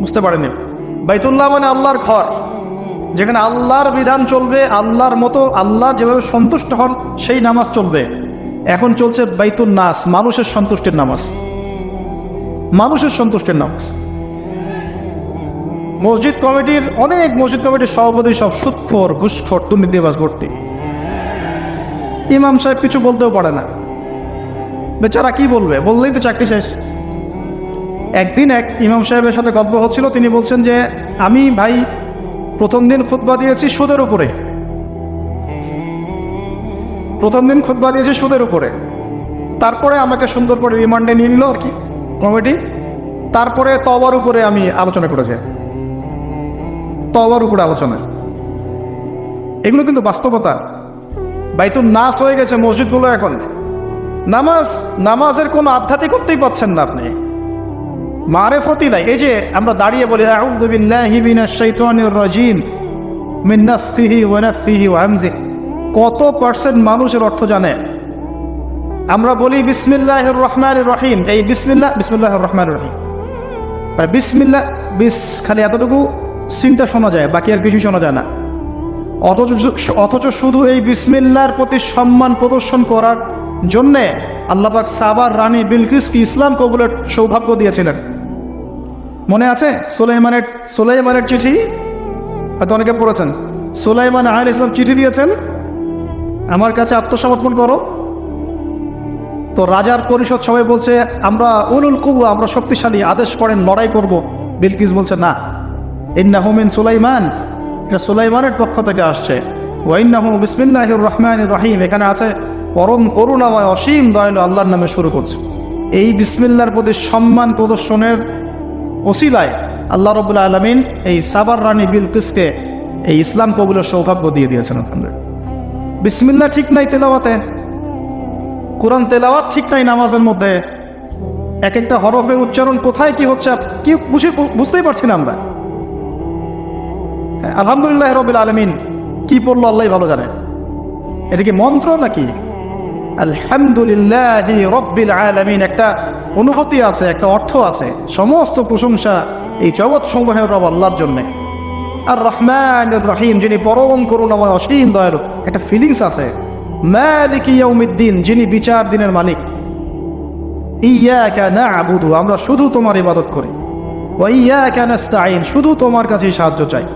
বুঝতে পারেনি? বাইতুল্লাহ মানে আল্লাহর ঘর, যেখানে আল্লাহর বিধান চলবে, আল্লাহর মতো, আল্লাহ যেভাবে সন্তুষ্ট হন সেই নামাজ চলবে। এখন চলছে বাইতুল নাস, মানুষের সন্তুষ্টির নামাজ, মানুষের সন্তুষ্টির নামাজ। মসজিদ কমিটির, অনেক মসজিদ কমিটির সভাপতি সব সুদখোর, ঘুষখোর, দুর্নীতিবাজ ভর্তি। ইমাম সাহেব কিছু বলতেও পারে না, বেচারা কি বলবে? বললেই তো চাকরি শেষ। একদিন এক ইমাম সাহেবের সাথে গল্প হচ্ছিল, তিনি বলছেন যে আমি ভাই প্রথম দিন খুতবা দিয়েছি সুদের উপরে, প্রথম দিন খুতবা দিয়েছি সুদের উপরে, তারপরে আমাকে সুন্দর করে রিমান্ডে নিয়ে নিল আর কি কমিটি, তারপরে তওবার উপরে আমি আলোচনা করেছি, তওবার উপরে আলোচনা। এগুলো কিন্তু বাস্তবতা। বাইতুল নাস হয়ে গেছে মসজিদগুলো এখন। নামাজের কোনো আধ্যাত্মিকতাই পাচ্ছেন না আপনি, মারেফতি নাই। এই যে আমরা দাঁড়িয়ে বলি আউযু বিল্লাহি মিনাশ শাইতানির রাজিম মিন নাফসিহি ওয়া নাফসিহি ওয়া হামজিহি, কত পার্সেন্ট মানুষের অর্থ জানে? আমরা বলি বিসমিল্লাহির রহমানির রহিম, এই বিসমিল্লাহির রহমানির রহিম, বিসমিল্লাহ বিস, খালি এতটুকু সিনটা শোনা যায়, বাকি আর কিছু শোনা যায় না। অথচ শুধু এই বিসমিল্লাহর প্রতি সম্মান প্রদর্শন করার জন্যে আল্লাহ পাক সাবার রানী বিলকিসকে ইসলাম কবুলের সৌভাগ্য দিয়েছিলেন। মনে আছে সুলাইমানের চিঠি? হয়তো অনেকে পড়েছেন। সুলাইমান আলাইহিস সালাম চিঠি দিয়েছেন, আমার কাছে আত্মসমর্পণ করো। তো রাজার পরিষদ সবাই বলছে আমরা উলুল কুওয়া, আমরা শক্তিশালী, আদেশ করেন লড়াই করব। বিলকিস বলছে না, ইন্নাহু মিন সুলাইমান, এটা সুলাইমানের পক্ষ থেকে আসছে। ওয়া ইন্নাহু বিসমিল্লাহির রহমানির রহিম, এখানে আছে পরম করুণাময় অসীম দয়ালু আল্লাহর নামে শুরু করছে। এই বিসমিল্লাহর প্রতি সম্মান প্রদর্শনের ওসিলায় আল্লাহ রাব্বুল আলামিন এই সাবার রানী বিলকিসকে এই ইসলাম কবুলের সৌভাগ্য দিয়ে দিয়েছেন। বিসমিল্লাহ ঠিক নাই তেলাওয়াতে, কোরআন তেলাওয়াত ঠিক নাই নামাজের মধ্যে, এক একটা হরফের উচ্চারণ কোথায় কি হচ্ছে কি বুঝতেই পারছি না আমরা। আলহামদুলিল্লাহ রাব্বিল আলামিন কি পড়লো আল্লাহই ভালো জানে। এটা কি মন্ত্র নাকি? আলহামদুলিল্লাহি রাব্বিল আলামিন একটা অনুভূতি আছে, একটা অর্থ আছে। সমস্ত প্রশংসা এই জগৎ সমূহের রব আল্লাহর জন্যে। আর রহমান রহিম, যিনি পরম করুণাময় অসীম দয়ালু। একটা ফিলিংস আছে। মালিক ইয়াউমিদ্দিন, যিনি বিচার দিনের মালিক। ইয়াকা না'বুদু, আমরা শুধু তোমার ইবাদত করি। ওয়া ইয়াকা নাস্তাঈন, শুধু তোমার কাছেই সাহায্য চাই।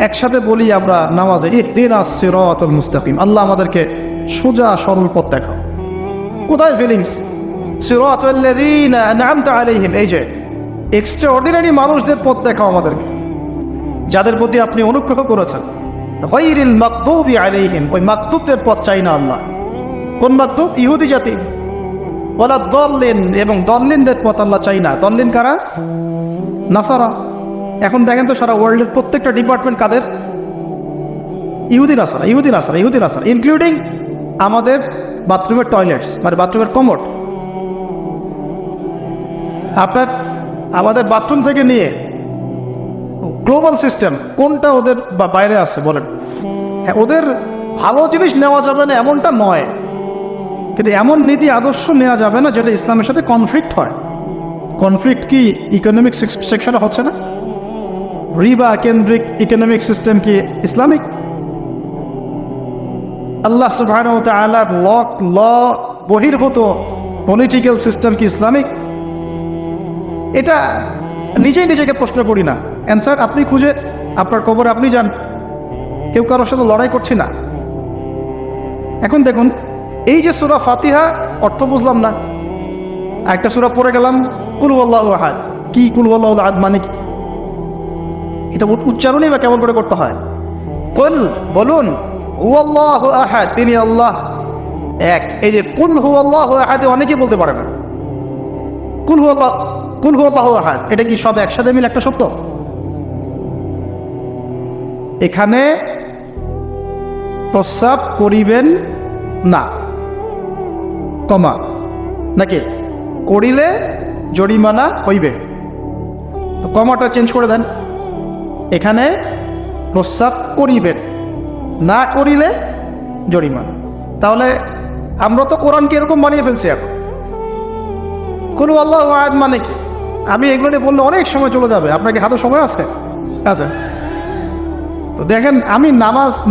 একসাথে বলি আমরা নামাজে, ইহদিনাস সিরাতাল মুস্তাকিম, আল্লাহ আমাদেরকে সোজা সরল পথ দেখাও। কোথায় ফিলিংস? সিরাতাল লাযীনা আন'আমতা আলাইহিম, এই যে এক্সট্রাঅর্ডিনারি মানুষদের পথ দেখাও আমাদেরকে, যাদের প্রতি আপনি অনুগ্রহ করেছেন। গায়রিল মাগদুবি আলাইহিম, ওই মাগদুবদের পথ চাই না আল্লাহ। কোন মাগদুব? ইহুদি জাতি। ওয়ালা দাল্লিন, এবং দল্লিনদের পথ আল্লাহ চাই না। দল্লিন কারা? নাসারা। এখন দেখেন তো সারা ওয়ার্ল্ডের প্রত্যেকটা ডিপার্টমেন্ট কাদের? ইহুদি নাসারা, ইহুদি নাসারা, ইহুদি নাসারা, ইনক্লুডিং আমাদের বাথরুমের টয়লেটস, মানে বাথরুমের কমোড। আপনার আমাদের বাথরুম থেকে নিয়ে গ্লোবাল সিস্টেম কোনটা ওদের বাইরে আছে বলেন? হ্যাঁ, ওদের ভালো জিনিস নেওয়া যাবে না এমনটা নয়, কিন্তু এমন নীতি আদর্শ নেওয়া যাবে না যেটা ইসলামের সাথে কনফ্লিক্ট হয়। কনফ্লিক্ট কি ইকোনমিক সেকশনে হচ্ছে না? রিবা কেন্দ্রিক ইকোনমিক সিস্টেম কি ইসলামিক? আল্লাহ সুবহানাহু ওয়া তাআলার ল বহির্ভূত পলিটিক্যাল সিস্টেম কি ইসলামিক? এটা নিজেই নিজেকে প্রশ্ন করি না, অ্যান্সার আপনি খুঁজে আপনার কবরে আপনি যান। কেউ কারোর সাথে লড়াই করছি না। এখন দেখুন, এই যে সূরা ফাতিহা, অর্থ বুঝলাম না, একটা সূরা পড়ে গেলাম, কুল হুয়াল্লাহু আহাদ। কি কুল হুয়াল্লাহু আহাদ মানে কি? এটা উচ্চারণই বা কেমন করে করতে হয়? কুল, বলুন, হুয়াল্লাহু আহাদ, তিনি আল্লাহ এক। এই যে কুল হুয়াল্লাহু আহাদ অনেকেই বলতে পারে না। কুল হুয়াল্লাহু আহাদ, এটা কি সব একসাথে মিলে একটা শব্দ? এখানে প্রস্রাব করিবেন না, কমা, নাকি করিলে জরিমানা হইবে, তো কমাটা চেঞ্জ করে দেন। এখানে প্রস্রাব করিবেন, না করিলে জরিমানা। তাহলে আমরা তো কোরআনকে এরকম বানিয়ে ফেলছি এখন। কুল হুয়াল্লাহু আহাদ মানে কি? আমি এগুলো নিয়ে বললে অনেক সময় চলে যাবে। আপনাকে হাতে সময় আছে? আচ্ছা, তো দেখেন, আমি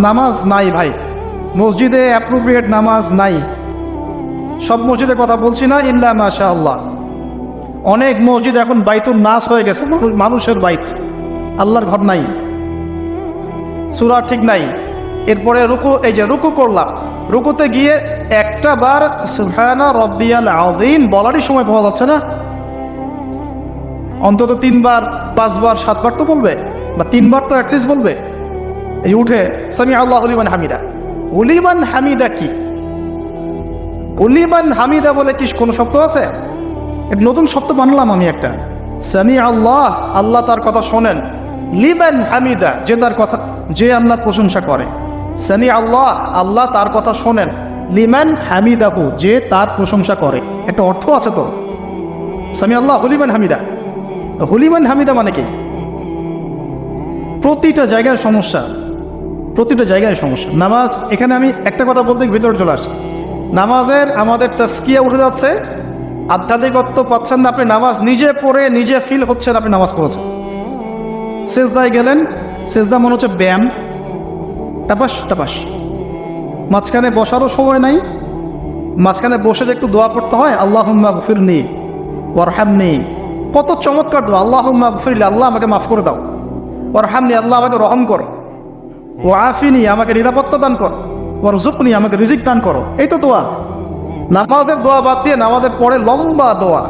নামাজ নাই ভাই, মসজিদে অ্যাপ্রোপ্রিয়েট নামাজ নাই। সব মসজিদের কথা বলছি না, ইল্লা মাশাআল্লাহ। অনেক মসজিদ এখন বাইতুন নাস হয়ে গেছে, মানুষের বাইত, আল্লাহর ঘর নাই, সূরা ঠিক নাই। এরপরে রুকু, এই যে রুকু করলাম, রুকুতে গিয়ে একটা বার সুবহানা রাব্বিয়াল আযীম বলারই সময় পাওয়া যাচ্ছে না। অন্তত 3 বার 5 বার 7 বার তো বলবে, বা 3 বার তো অ্যাটলিস্ট বলবে। এই উঠে সামি আল্লাহু লিমান হামিদা। লিমান হামিদা কি? লিমান হামিদা বলে কি কোনো শব্দ আছে? এটা নতুন শব্দ বানালাম আমি একটা। সামি আল্লাহ, আল্লাহ তার কথা শোনেন। লিমান হামিদা, যে তার কথা, যে আল্লাহর প্রশংসা করে। সামি আল্লাহ, আল্লাহ তার কথা শোনেন। লিমান হামিদাহু, যে তার প্রশংসা করে। একটা অর্থ আছে তো, সামি আল্লাহ লিমান হামিদা। হুলিমান হামিদা মানে কি? প্রতিটা জায়গায় সমস্যা, প্রতিটা জায়গায় সমস্যা। নামাজ, এখানে আমি একটা কথা বলতে ভিতরে চলে আসি। নামাজের আমাদের তাসকিয়া উঠে যাচ্ছে, আধ্যাত্মিকত্ব পাচ্ছেন না। আপনি নামাজ নিজে পড়ে নিজে ফিল হচ্ছেন আপনি নামাজ পড়েছেন। সেজদায় গেলেন, সেজদা মনে হচ্ছে ব্যায়াম, টাপাস টাপাস। মাঝখানে বসারও সময় নাই, মাঝখানে বসে যে একটু দোয়া পড়তে হয়, আল্লাহুম্মা গফিরনি ওয়ারহামনি, কত চমৎকার দোয়া। আল্লাহুম্মা গফিরলি, আল্লাহ আমাকে মাফ করে দাও। ওয়ারহামনি, আল্লাহ আমাকে রহম করো। ওয়াফিনি, আমাকে নিরাপত্তা দান করো। ওয়ারজুকনি, আমাকে রিজিক দান করো। এই তো দোয়া। নামাজের দোয়া বাদ দিয়ে নামাজের পরে লম্বা দোয়া।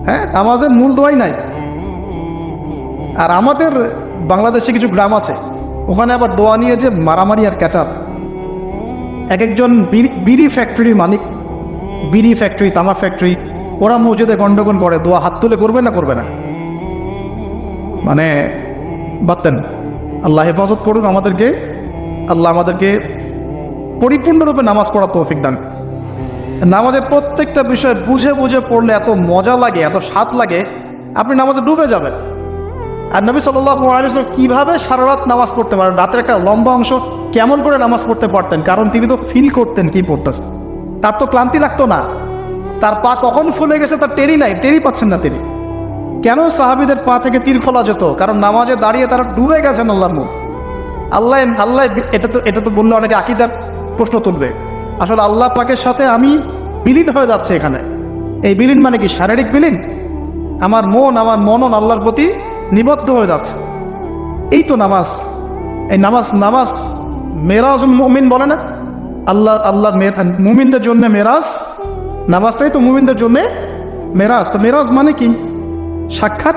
হ্যাঁ, নামাজের মূল দোয়াই নাই। আর আমাদের বাংলাদেশে কিছু গ্রাম আছে, ওখানে আবার দোয়া নিয়ে যে মারামারি আর ক্যাচার। এক একজন বিড়ি ফ্যাক্টরির মালিক, বিড়ি ফ্যাক্টরি, তামাক ফ্যাক্টরি, ওরা মসজিদে গন্ডগোল করে, দোয়া হাত তুলে করবে না করবে না, মানে বাতেন। আল্লাহ হেফাজত করুন আমাদেরকে, আল্লাহ আমাদেরকে পরিপূর্ণরূপে নামাজ পড়ার তৌফিক দান। নামাজের প্রত্যেকটা বিষয় বুঝে বুঝে পড়লে এত মজা লাগে, এত স্বাদ লাগে, আপনি নামাজে ডুবে যাবেন। আর নবী সাল্লাল্লাহু আলাইহি ওয়াসাল্লাম কিভাবে সারা রাত নামাজ পড়তে পারেন, রাতের একটা লম্বা অংশ কেমন করে নামাজ পড়তে পারতেন? কারণ তিনি তো ফিল করতেন কি পড়তেছেন। তার তো ক্লান্তি লাগতো না। তার পা কখন ফুলে গেছে তার টেরই নাই, টেরই পাচ্ছেন না তিনি। কেন সাহাবীদের পা থেকে তীর খোলা যেত? কারণ নামাজে দাঁড়িয়ে তারা ডুবে গেছেন আল্লাহর মধ্যে। আল্লাহ আল্লাহ এটা তো বললে অনেকে আকীদার প্রশ্ন তুলবে। আসলে আল্লাহ পাকের সাথে আমি বিলীন হয়ে যাচ্ছে এখানে। এই বিলীন মানে কি? শারীরিক বিলীন। আমার মনন আল্লাহর প্রতি নিবদ্ধ হয়ে যাচ্ছে। এই তো নামাজ। এই নামাজ মেরাজুল মুমিন বলে না? আল্লাহর মুমিনদের জন্য মেরাজ। নামাজটাই তো মুমিনদের জন্য মেরাজ। তো মেরাজ মানে কি? সাক্ষাৎ,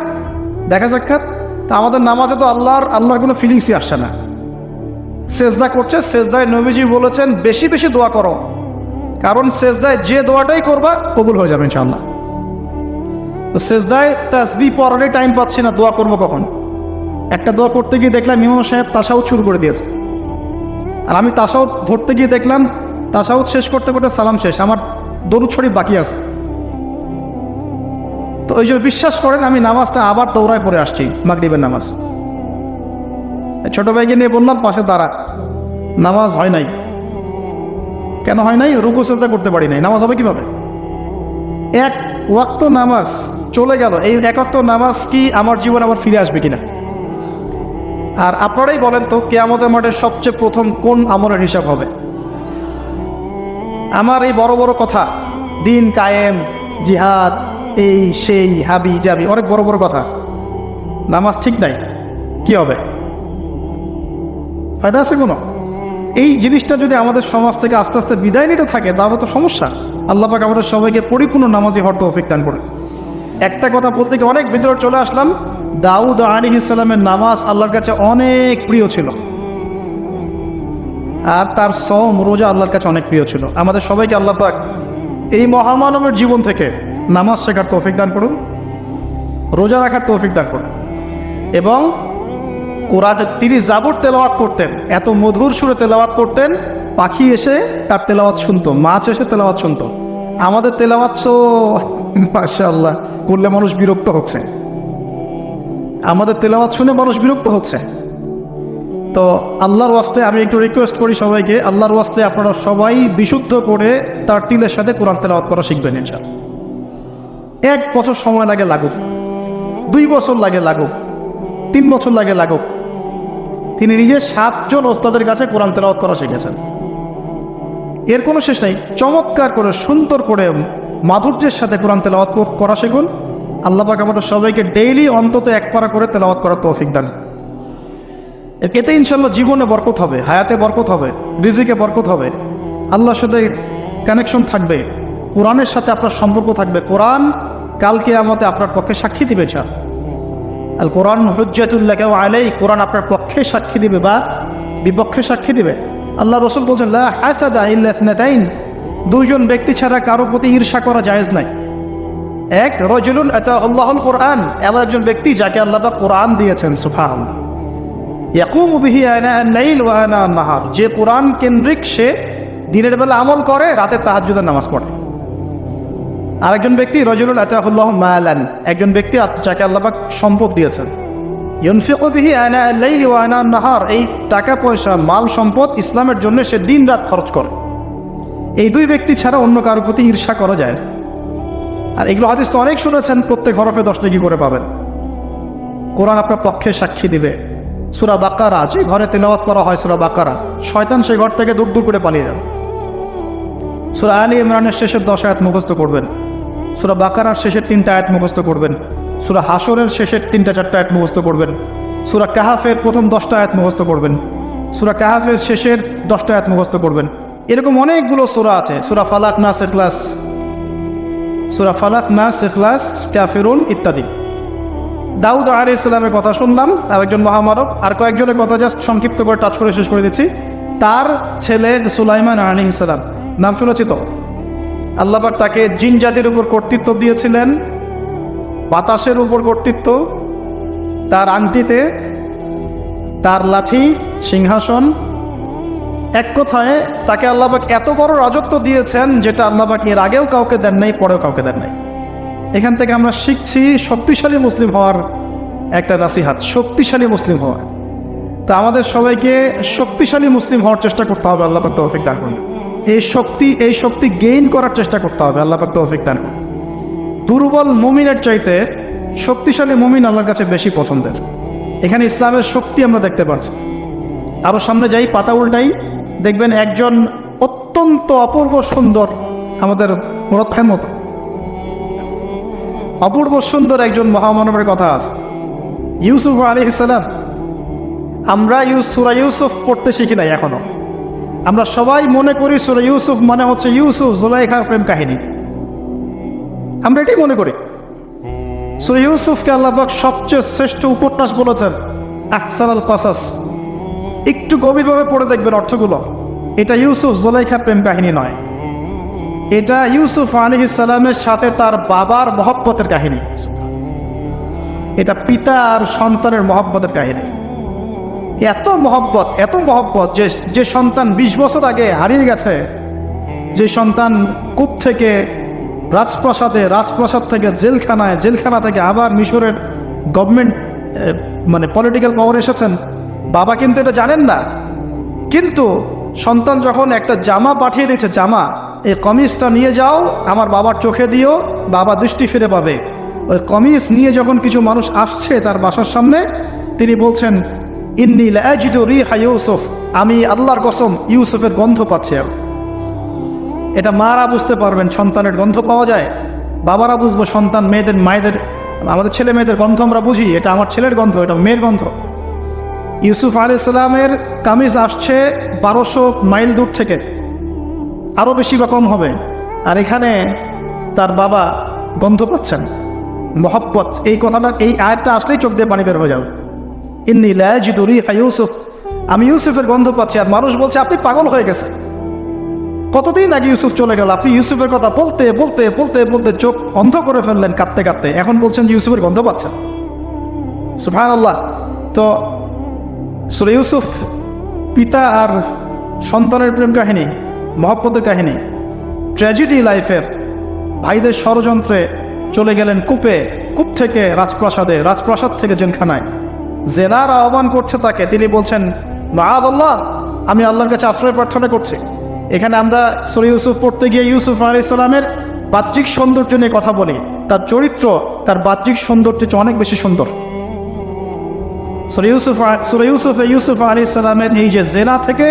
দেখা সাক্ষাৎ। তা আমাদের নামাজে তো আল্লাহর কোনো ফিলিংসই আসছে না। সেজদা করছে, সেজদায় নবীজি বলেছেন বেশি বেশি দোয়া করো, কারণ সেজদায় যে দোয়াটাই করবা কবুল হয়ে যাবে ইনশাআল্লাহ। তো সেজদায় তাসবিহ পড়ারই টাইম পাচ্ছি না, দোয়া করবো কখন? একটা দোয়া করতে গিয়ে দেখলাম ইমাম সাহেব তাশাহুদ শুরু করে দিয়েছে, আর আমি তাশাহুদ ধরতে গিয়ে দেখলাম তাশাহুদ শেষ করতে করতে সালাম শেষ, আমার দরুদ শরীফ বাকি আছে। তো ওই যে বিশ্বাস করেন আমি নামাজটা আবার দৌড়ায় পড়ে আসছি, মাগরিবের নামাজ। ছোট ভাইকে নিয়ে বললাম পাশে দাঁড়া, নামাজ হয় নাই। কেন হয় নাই? রুকু সেজদা করতে পারি নাই। নামাজ হবে কিভাবে? এক ওয়াক্ত নামাজ চলে গেল। এই এক ওয়াক্ত নামাজ কি আমার জীবন আবার ফিরে আসবে কিনা? আর আপনারাই বলেন তো, কিয়ামতের মাঠে সবচেয়ে প্রথম কোন আমলের হিসাব হবে? আমার এই বড় বড় কথা, দিন কায়েম, জিহাদ, এই সেই, হাবি জাবি, অনেক বড় বড় কথা, নামাজ ঠিক নাই, কি হবে? ফায়দা আছে কোনো? এই জিনিসটা যদি আমাদের সমাজ থেকে আস্তে আস্তে বিদায় নিতে থাকে তাহলে তো সমস্যা। আল্লাহ পাক আমাদের সবাইকে পরিপূর্ণ নামাজি হওয়ার তৌফিক দান করুন। একটা কথা বলতে গিয়ে অনেক ভিতরে চলে আসলাম। দাউদ আলাইহিস সালামের নামাজ আল্লাহর কাছে অনেক প্রিয় ছিল, আর তার সওম রোজা আল্লাহর কাছে অনেক প্রিয় ছিল। আমাদের সবাইকে আল্লাহ পাক এই মহামানবের জীবন থেকে নামাজ শেখার তৌফিক দান করুন, রোজা রাখার তৌফিক দান করুন। এবং কোরআনে তিনি জাবুর তেলাওয়াত করতেন, এত মধুর সুরে তেলাওয়াত করতেন, পাখি এসে তার তেলাওয়াত শুনতো, মাছ এসে তেলাওয়াত শুনতো। আমাদের তেলাওয়াত তো মাশাআল্লাহ করলে মানুষ বিরক্ত হচ্ছে, আমাদের তেলাওয়াত শুনে মানুষ বিরক্ত হচ্ছে। তো আল্লাহর ওয়াস্তে আমি একটু রিকোয়েস্ট করি সবাইকে, আল্লাহর ওয়াস্তে আপনারা সবাই বিশুদ্ধ করে তার তিলের সাথে কোরআন তেলাওয়াত করা শিখবেন ইনশাআল্লাহ। 1 বছর সময় লাগে লাগুক, 2 বছর লাগে লাগুক, 3 বছর লাগে লাগুক, তিনি নিজে 7 জন ওস্তাদের কাছে কোরআন তেলাওয়াত করা শিখেছেন। এর কোনো শেষ নেই। চমৎকার করে সুন্দর করে মাধুর্যের সাথে কোরআন তেলাওয়াত করা শিখুন। আল্লাহ পাক আমাদের সবাইকে ডেইলি অন্তত 1 পারা করে তেলাওয়াত করার তৌফিক দান। এতে ইনশাল্লাহ জীবনে বরকত হবে, হায়াতে বরকত হবে, রিজিকে বরকত হবে, আল্লাহর সাথে কানেকশন থাকবে, কোরআনের সাথে আপনার সম্পর্ক থাকবে। কোরআন কাল কিয়ামতে আপনার পক্ষে সাক্ষী দিবে। আল কোরআন হুজ্জাতুল লাকা ওয়া আলাইহি, কোরআন আপনার পক্ষে সাক্ষী দিবে বা বিপক্ষে সাক্ষী দিবে। আল্লাহ রাসূল বলেন লা হাসাদা ইল্লা ইসনাতাইন, 2 জন ব্যক্তি ছাড়া কারো প্রতি ঈর্ষা করা জায়েজ নাই। এক রাজুলুন আতা আল্লাহুল কোরআন, এমন একজন ব্যক্তি যাকে আল্লাহ পাক কোরআন দিয়েছেন, সুবহানাল্লাহ। ইয়াকুমু বিহি আনা আল-লাইল ওয়া আনা আন-নাহার, যে কোরআন কেন্দ্রিক সে দিনের বেলা আমল করে, রাতে তাহাজ্জুদের নামাজ পড়ে। আরেকজন ব্যক্তি রাজুলুন আতাহুল্লাহু মালান, একজন ব্যক্তি যাকে আল্লাহ পাক সম্পদ দিয়েছেন, ইউনফিকু বিহি আনা আল-লাইল ওয়া আনা আন-নাহার, এই টাকা পয়সা মাল সম্পদ ইসলামের জন্য সে দিন রাত খরচ করে। এই 2 ব্যক্তি ছাড়া অন্য কারোর প্রতি ঈর্ষা করা যায়। আর এগুলো হাদিস তো অনেক শুনেছেন, প্রত্যেক হরফে 10 নেকি করে পাবেন। কোরআন আপনার পক্ষে সাক্ষী দিবে। সূরা বাকারা, যে ঘরে তেলাওয়াত করা হয় সূরা বাকারা, শয়তান সেই ঘর থেকে দূর দূর করে পালিয়ে যাবে। সূরা আলী ইমরানের শেষের 10 আয়াত মুখস্থ করবেন, সূরা বাকারার শেষের 3টা আয়াত মুখস্থ করবেন, সূরা হাশরের শেষের 3-4টা আয়াত মুখস্থ করবেন, সূরা কাহাফের প্রথম 10টা আয়াত মুখস্থ করবেন, সূরা কাহাফের শেষের 10টা আয়াত মুখস্থ করবেন। এরকম অনেকগুলো সূরা আছে, সূরা ফালাক, নাস, ইখলাস, সূরা ফালাক, নাস, ইখলাস, কাফিরুন ইত্যাদি। দাউদ আলাইহিস সালামের কথা শুনলাম, আরেকজন মহামানব। আর কয়েকজনের কথা জাস্ট সংক্ষিপ্ত করে টাচ করে শেষ করে দিচ্ছি। তার ছেলে সুলাইমান আলাইহিস সালাম, নাম শুনেছি তো? আল্লাহ পাক তাকে জিন জাতির উপর কর্তৃত্ব দিয়েছিলেন, বাতাসের উপর কর্তৃত্ব, তার আংটিতে, তার লাঠি, সিংহাসন, এক কথায় তাকে আল্লাহ পাক এত বড় রাজত্ব দিয়েছেন যেটা আল্লাহ পাক এর আগেও কাউকে দেন নাই, পরেও কাউকে দেন নাই। এখান থেকে আমরা শিখছি শক্তিশালী মুসলিম হওয়ার একটা নাসিহাত, শক্তিশালী মুসলিম হওয়া। তা আমাদের সবাইকে শক্তিশালী মুসলিম হওয়ার চেষ্টা করতে হবে, আল্লাহ পাক তৌফিক দান করুন। এই শক্তি গেইন করার চেষ্টা করতে হবে, আল্লাহ পাক তৌফিক দান করুন। দুর্বল মুমিনের চাইতে শক্তিশালী মুমিন আল্লাহর কাছে বেশি পছন্দের। এখানে ইসলামের শক্তি আমরা দেখতে পাচ্ছি। আরও সামনে যাই, পাতা উল্টাই, দেখবেন একজন অত্যন্ত অপূর্ব সুন্দর, আমাদের মুরব্বির মতো অপূর্ব সুন্দর একজন মহামানবের কথা আছে, ইউসুফ আলাইহিস সালাম। আমরা সূরা ইউসুফ পড়তে শিখি নাই এখনো। আমরা সবাই মনে করি সূরা ইউসুফ মানে হচ্ছে ইউসুফ জুলাইখার প্রেম কাহিনী, আমরা এটাই মনে করি। সূরা ইউসুফকে আল্লাহ পাক সবচেয়ে শ্রেষ্ঠ উপন্যাস বলেছেন, আহসানুল কসাস। একটু গভীরভাবে পড়ে দেখবেন অর্থগুলো। এটা ইউসুফ জুলাইখার প্রেম কাহিনী নয়, এটা ইউসুফ আলাইহিস সালামের সাথে তার বাবার মহব্বতের কাহিনী। এটা পিতা আর সন্তানের মহব্বতের কাহিনী। এত মহব্বত যে সন্তান 20 বছর আগে হারিয়ে গেছে, যে সন্তান কূপ থেকে রাজপ্রাসাদ থেকে জেলখানায়, জেলখানা থেকে আবার মিশরের গভর্নমেন্ট মানে পলিটিক্যাল পাওয়ার এসেছেন, বাবা কিন্তু এটা জানেন না। কিন্তু সন্তান যখন একটা জামা পাঠিয়ে দিচ্ছে, জামা, এই কমিজটা নিয়ে যাও, আমার বাবার চোখে দিও, বাবা দৃষ্টি ফিরে পাবে। ওই কমিজ নিয়ে যখন কিছু মানুষ আসছে তার বাসার সামনে, তিনি বলছেন, ইন্নী লাআজিদু রিহা ইউসুফ, আমি আল্লাহর কসম ইউসুফের গন্ধ পাচ্ছি। এটা মারা বুঝতে পারবেন, সন্তানের গন্ধ পাওয়া যায়। বাবারা বুঝবো, সন্তান মায়েদের আমাদের ছেলে মেয়েদের গন্ধ আমরা বুঝি, এটা আমার ছেলের গন্ধ, এটা মেয়ের গন্ধ। ইউসুফ আলাইহিস সালামের কামিজ আসছে 1200 মাইল দূর থেকে, আরও বেশি বা কম হবে। আর এখানে তার বাবা গন্ধ পাচ্ছেন, মহব্বত। এই কথাটা, এই আয়াতটা আসলেই চোখ দিয়ে পানি বের হয়ে যাবে। ইন্নী লাআজিদু রিহা ইউসুফ, আমি ইউসুফের গন্ধ পাচ্ছি। আর মানুষ বলছে আপনি পাগল হয়ে গেছেন, কতদিন আগে ইউসুফ চলে গেল, আপনি ইউসুফের কথা বলতে বলতে বলতে বলতে চোখ অন্ধ করে ফেললেন কাঁদতে কাঁদতে, এখন বলছেন যে ইউসুফের গন্ধ পাচ্ছেন। সুবহানাল্লাহ। তো সূরা ইউসুফ পিতা আর সন্তানের প্রেম কাহিনী, মহব্বতের কাহিনী, ট্র্যাজেডি লাইফের। ভাইদের ষড়যন্ত্রে চলে গেলেন কূপে, কূপ থেকে রাজপ্রাসাদে, রাজপ্রাসাদ থেকে জেলখানায়। জেনার আহ্বান করছে তাকে, তিনি বলছেন, মাআযাল্লাহ, আমি আল্লাহর কাছে আশ্রয় প্রার্থনা করছি। এখানে আমরা সূরা ইউসুফ পড়তে গিয়ে ইউসুফ আলাইহিস সালামের বাহ্যিক সৌন্দর্য নিয়ে কথা বলি, তার চরিত্র তার বাহ্যিক সৌন্দর্যের চেয়ে অনেক বেশি সুন্দর। সূরা ইউসুফ আলাইহিস সালামের এই যে জেনা থেকে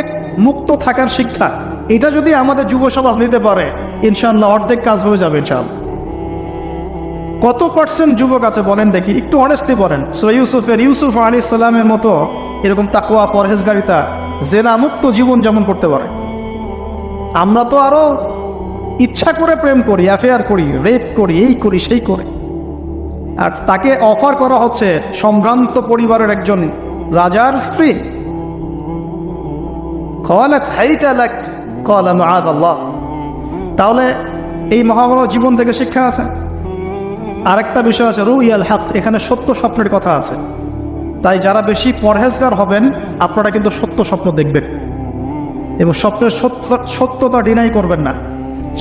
মুক্ত থাকার শিক্ষা, এটা যদি আমাদের যুব সমাজ নিতে পারে, ইনশাআল্লাহ অর্ধেক কাজ হয়ে যাবে ইনশাআল্লাহ। কত পার্সেন্ট যুবক আছে বলেন দেখি, একটু অনেস্টলি বলেন, সূরা ইউসুফ আলাইহিস সালামের মতো এরকম তাকওয়া, পরহেজগারিতা, জেনা মুক্ত জীবন যেমন করতে পারে। আমরা তো আরো ইচ্ছা করে প্রেম করি, অ্যাফেয়ার করি, রেপ করি, এই করি সেই করি। আর তাকে অফার করা হচ্ছে সম্ভ্রান্ত পরিবারের একজন রাজার স্ত্রী। ক্বালাত হাইতা লাক ক্বালা মাআযাল্লাহ। তাহলে এই মহামানব জীবন থেকে শিক্ষা আছে। আরেকটা বিষয় আছে, রুইয়াল হক, এখানে সত্য স্বপ্নের কথা আছে। তাই যারা বেশি পরহেজগার হবেন, আপনারা কিন্তু সত্য স্বপ্ন দেখবেন এবং স্বপ্নের সত্যতা ডিনাই করবেন না।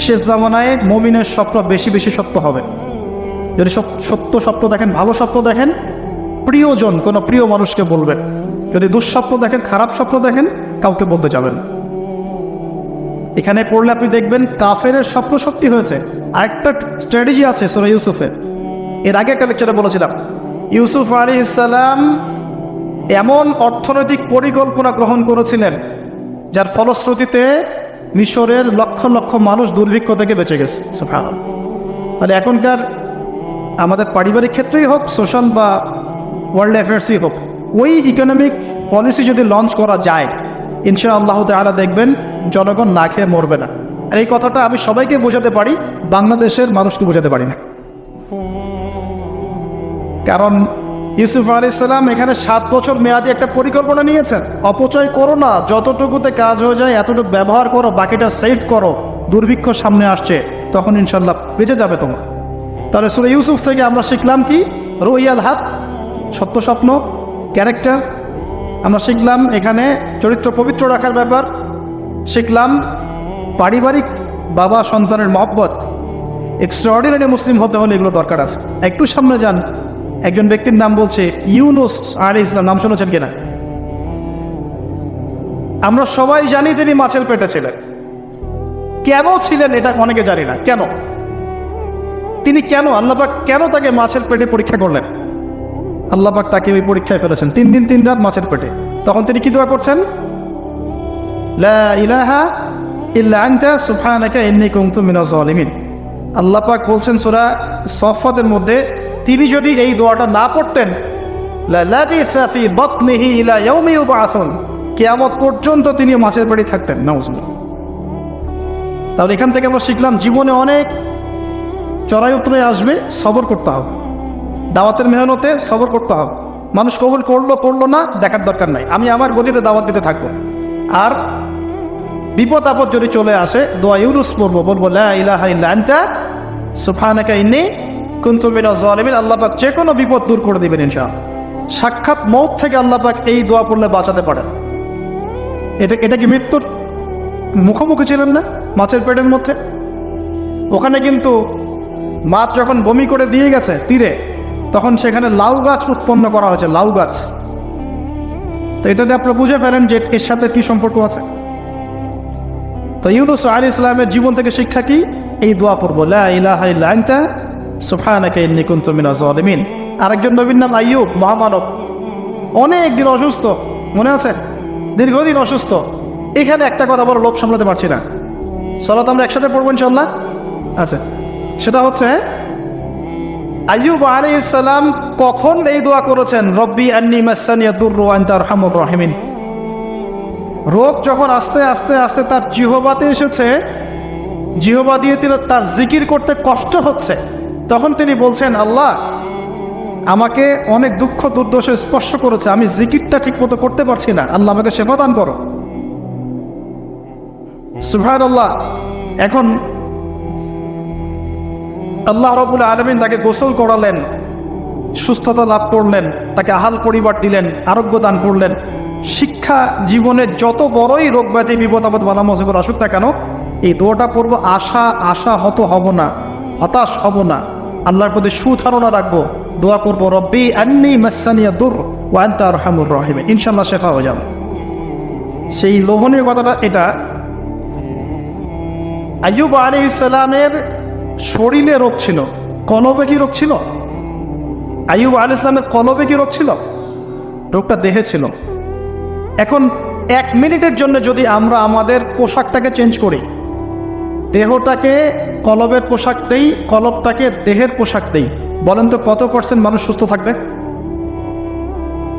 শেষ জামানায় মুমিনের স্বপ্ন বেশি বেশি সত্য হবে। যদি সত্য স্বপ্ন দেখেন, ভালো স্বপ্ন দেখেন, প্রিয়জন কোনো প্রিয় মানুষকে বলবেন। যদি দুঃস্বপ্ন দেখেন, খারাপ স্বপ্ন দেখেন, কাউকে বলতে যাবেন। এখানে পড়লে আপনি দেখবেন কাফেরের স্বপ্ন সত্যি হয়েছে। আরেকটা স্ট্র্যাটেজি আছে সূরা ইউসুফে, এর আগে একটা লেকচারে বলেছিলাম। ইউসুফ আলাইহিস সালাম এমন অর্থনৈতিক পরিকল্পনা গ্রহণ করেছিলেন যার ফলশ্রুতিতে মিশরের লক্ষ লক্ষ মানুষ দুর্ভিক্ষ থেকে বেঁচে গেছে। সুবহানাল্লাহ। তাহলে এখনকার আমাদের পারিবারিক ক্ষেত্রেই হোক, সোশ্যাল বা ওয়ার্ল্ড অ্যাফেয়ার্সই হোক, ওই ইকোনমিক পলিসি যদি লঞ্চ করা যায়, ইনশাআল্লাহ তাআলা দেখবেন জনগণ না খেয়ে মরবে না। আর এই কথাটা আমি সবাইকে বোঝাতে পারি, বাংলাদেশের মানুষকে বোঝাতে পারি না। কারণ ইউসুফ আলাইহিস সালাম এখানে 7 বছর মেয়াদি একটা পরিকল্পনা নিয়েছেন। অপচয় করো না, যতটুকুতে কাজ হয়ে যায় এতটুকু ব্যবহার করো, বাকিটা সেভ করো। দুর্ভিক্ষ সামনে আসছে, তখন ইনশাল্লাহ বেঁচে যাবে তোমার। তাহলে সূরা ইউসুফ থেকে আমরা শিখলাম কি? রুইয়াল হক, সত্য স্বপ্ন, ক্যারেক্টার। আমরা শিখলাম এখানে চরিত্র পবিত্র রাখার ব্যাপার, শিখলাম পারিবারিক বাবা সন্তানের মহব্বত। এক্সট্রাঅর্ডিনারি মুসলিম হতে হলে এগুলো দরকার আছে। একটু সামনে যান, একজন ব্যক্তির নাম বলছে ইউনুস আলাইহিস সালাম, নাম শুনেছেন কিনা? আমরা সবাই জানি তিনি মাছের পেটে ছিলেন। কেন ছিলেন এটা অনেকে জানি না। কেন? তিনি কেন আল্লাহ পাক কেন তাকে মাছের পেটে পরীক্ষা করলেন? আল্লাহ পাক তাকে ওই পরীক্ষায় ফেলেছেন 3 দিন 3 রাত মাছের পেটে। তখন তিনি কি দোয়া করছেন? লা ইলাহা ইল্লা আনতা সুবহানাকা ইন্নী কুনতু মিনাজ জালিমিন। আল্লাহ পাক বলছেন সূরা সফফাতের মধ্যে, তিনি যদি এই দোয়াটা না পড়তেন, লা লাবিসা ফি বাতনিহি ইলা ইয়াউমি ইউবআসুন, কিয়ামত পর্যন্ত তিনি মাছের পেটে থাকতেন। নাউজুবিল্লাহ। তাহলে এখান থেকে আমরা শিখলাম জীবনে অনেক চড়াই উতরে আসবে, সবর করতে হবে। দাওয়াতের মেহনতে সবর করতে হবে। মানুষ কবুল করলো না দেখার দরকার নাই, আমি আমার গতিতে দাওয়াত দিতে থাকবো। আর বিপদ আপদ যদি চলে আসে দোয়া ইউনুস বলবো লা ইলাহা ইল্লা আনতা সুবহানাকা ইন্নী কুনতু মিনাজ জালিমিন। আল্লাহ পাক যে কোনো বিপদ দূর করে দিবেন ইনশাআল্লাহ। সাক্ষাৎ মওত থেকে আল্লাহ পাক এই দোয়া পড়লে বাঁচাতে পারেন। এটা কি মৃত্যুর মুখোমুখি ছিলেন না মাছের পেটের মধ্যে? ওখানে কিন্তু মাছ যখন বমি করে দিয়ে গেছে তীরে, তখন সেখানে লাউ গাছ উৎপন্ন করা হয়েছে, লাউ গাছ। তো এটাতে আপনারা বুঝে ফেলেন যে এর সাথে কি সম্পর্ক আছে। তো ইউনুস আলাইহিস সালামের জীবন থেকে শিক্ষা কি? এই দোয়া পড়বো, লা ইলাহা ইল্লা আনতা সুবহানাকা ইন্নী কুনতু মিনাজ জালিমিন। আরেকজন নবীর নাম আইয়ুব, মহামানব, অনেক দিন অসুস্থ, মনে আছে? দীর্ঘদিন অসুস্থ। এখানে একটা কথা বড় লোভ সামলাতে পারছি না, সালাত আমরা একসাথে পড়বো ইনশাআল্লাহ। আচ্ছা, সেটা হচ্ছে আইয়ুব আলাইহিস সালাম কখন এই দোয়া করেছেন? রব্বি আন্নী মাসানিয়া দুররু ওয়া আনতা আরহামুর রাহিমিন। রোগ যখন আস্তে আস্তে আস্তে তার জিহ্বাতে এসেছে, জিহ্বা দিয়ে তার জিকির করতে কষ্ট হচ্ছে, তখন তিনি বলছেন, আল্লাহ আমাকে অনেক দুঃখ দুর্দশা স্পর্শ করেছে, আমি জিকিরটা ঠিক মতো করতে পারছি না, আল্লাহ আমাকে শেফা দান করো। সুবহানাল্লাহ। এখন আল্লাহ রাব্বুল আলামিন তাকে গোসল করালেন, সুস্থতা লাভ করলেন, তাকে আহাল পরিবার দিলেন, আরোগ্য দান করলেন। শিক্ষা জীবনে যত বড়ই রোগ ব্যাধি বিপদ আপদ বালা মুসিবত আসুক না কেন, এই দোয়াটা পড়বো, আশাহত হব না, হতাশ হব না, আল্লাহর প্রতি সুধারণা রাখবো, দোয়া করবো রব্বি আন্নী মাসানিয়া দুর ওয়া আনতা আরহামুর রাহিমিন, ইনশাআল্লাহ শেফা হয়ে যাবে। সেই লোভনীয় কথাটা এটা। আইয়ুব আলাইহিস সালামের শরীরে রোগ ছিল, কলবে কি রোগ ছিল? আইয়ুব আলাইহিস সালামের কলবে কি রোগ ছিল? রোগটা দেহে ছিল। এখন 1 মিনিটের জন্য যদি আমরা আমাদের পোশাকটাকে চেঞ্জ করি, দেহটাকে কলবের পোশাক দেই, কলবটাকে দেহের পোশাক দেই, বলেন তো কত % মানুষ সুস্থ থাকবে?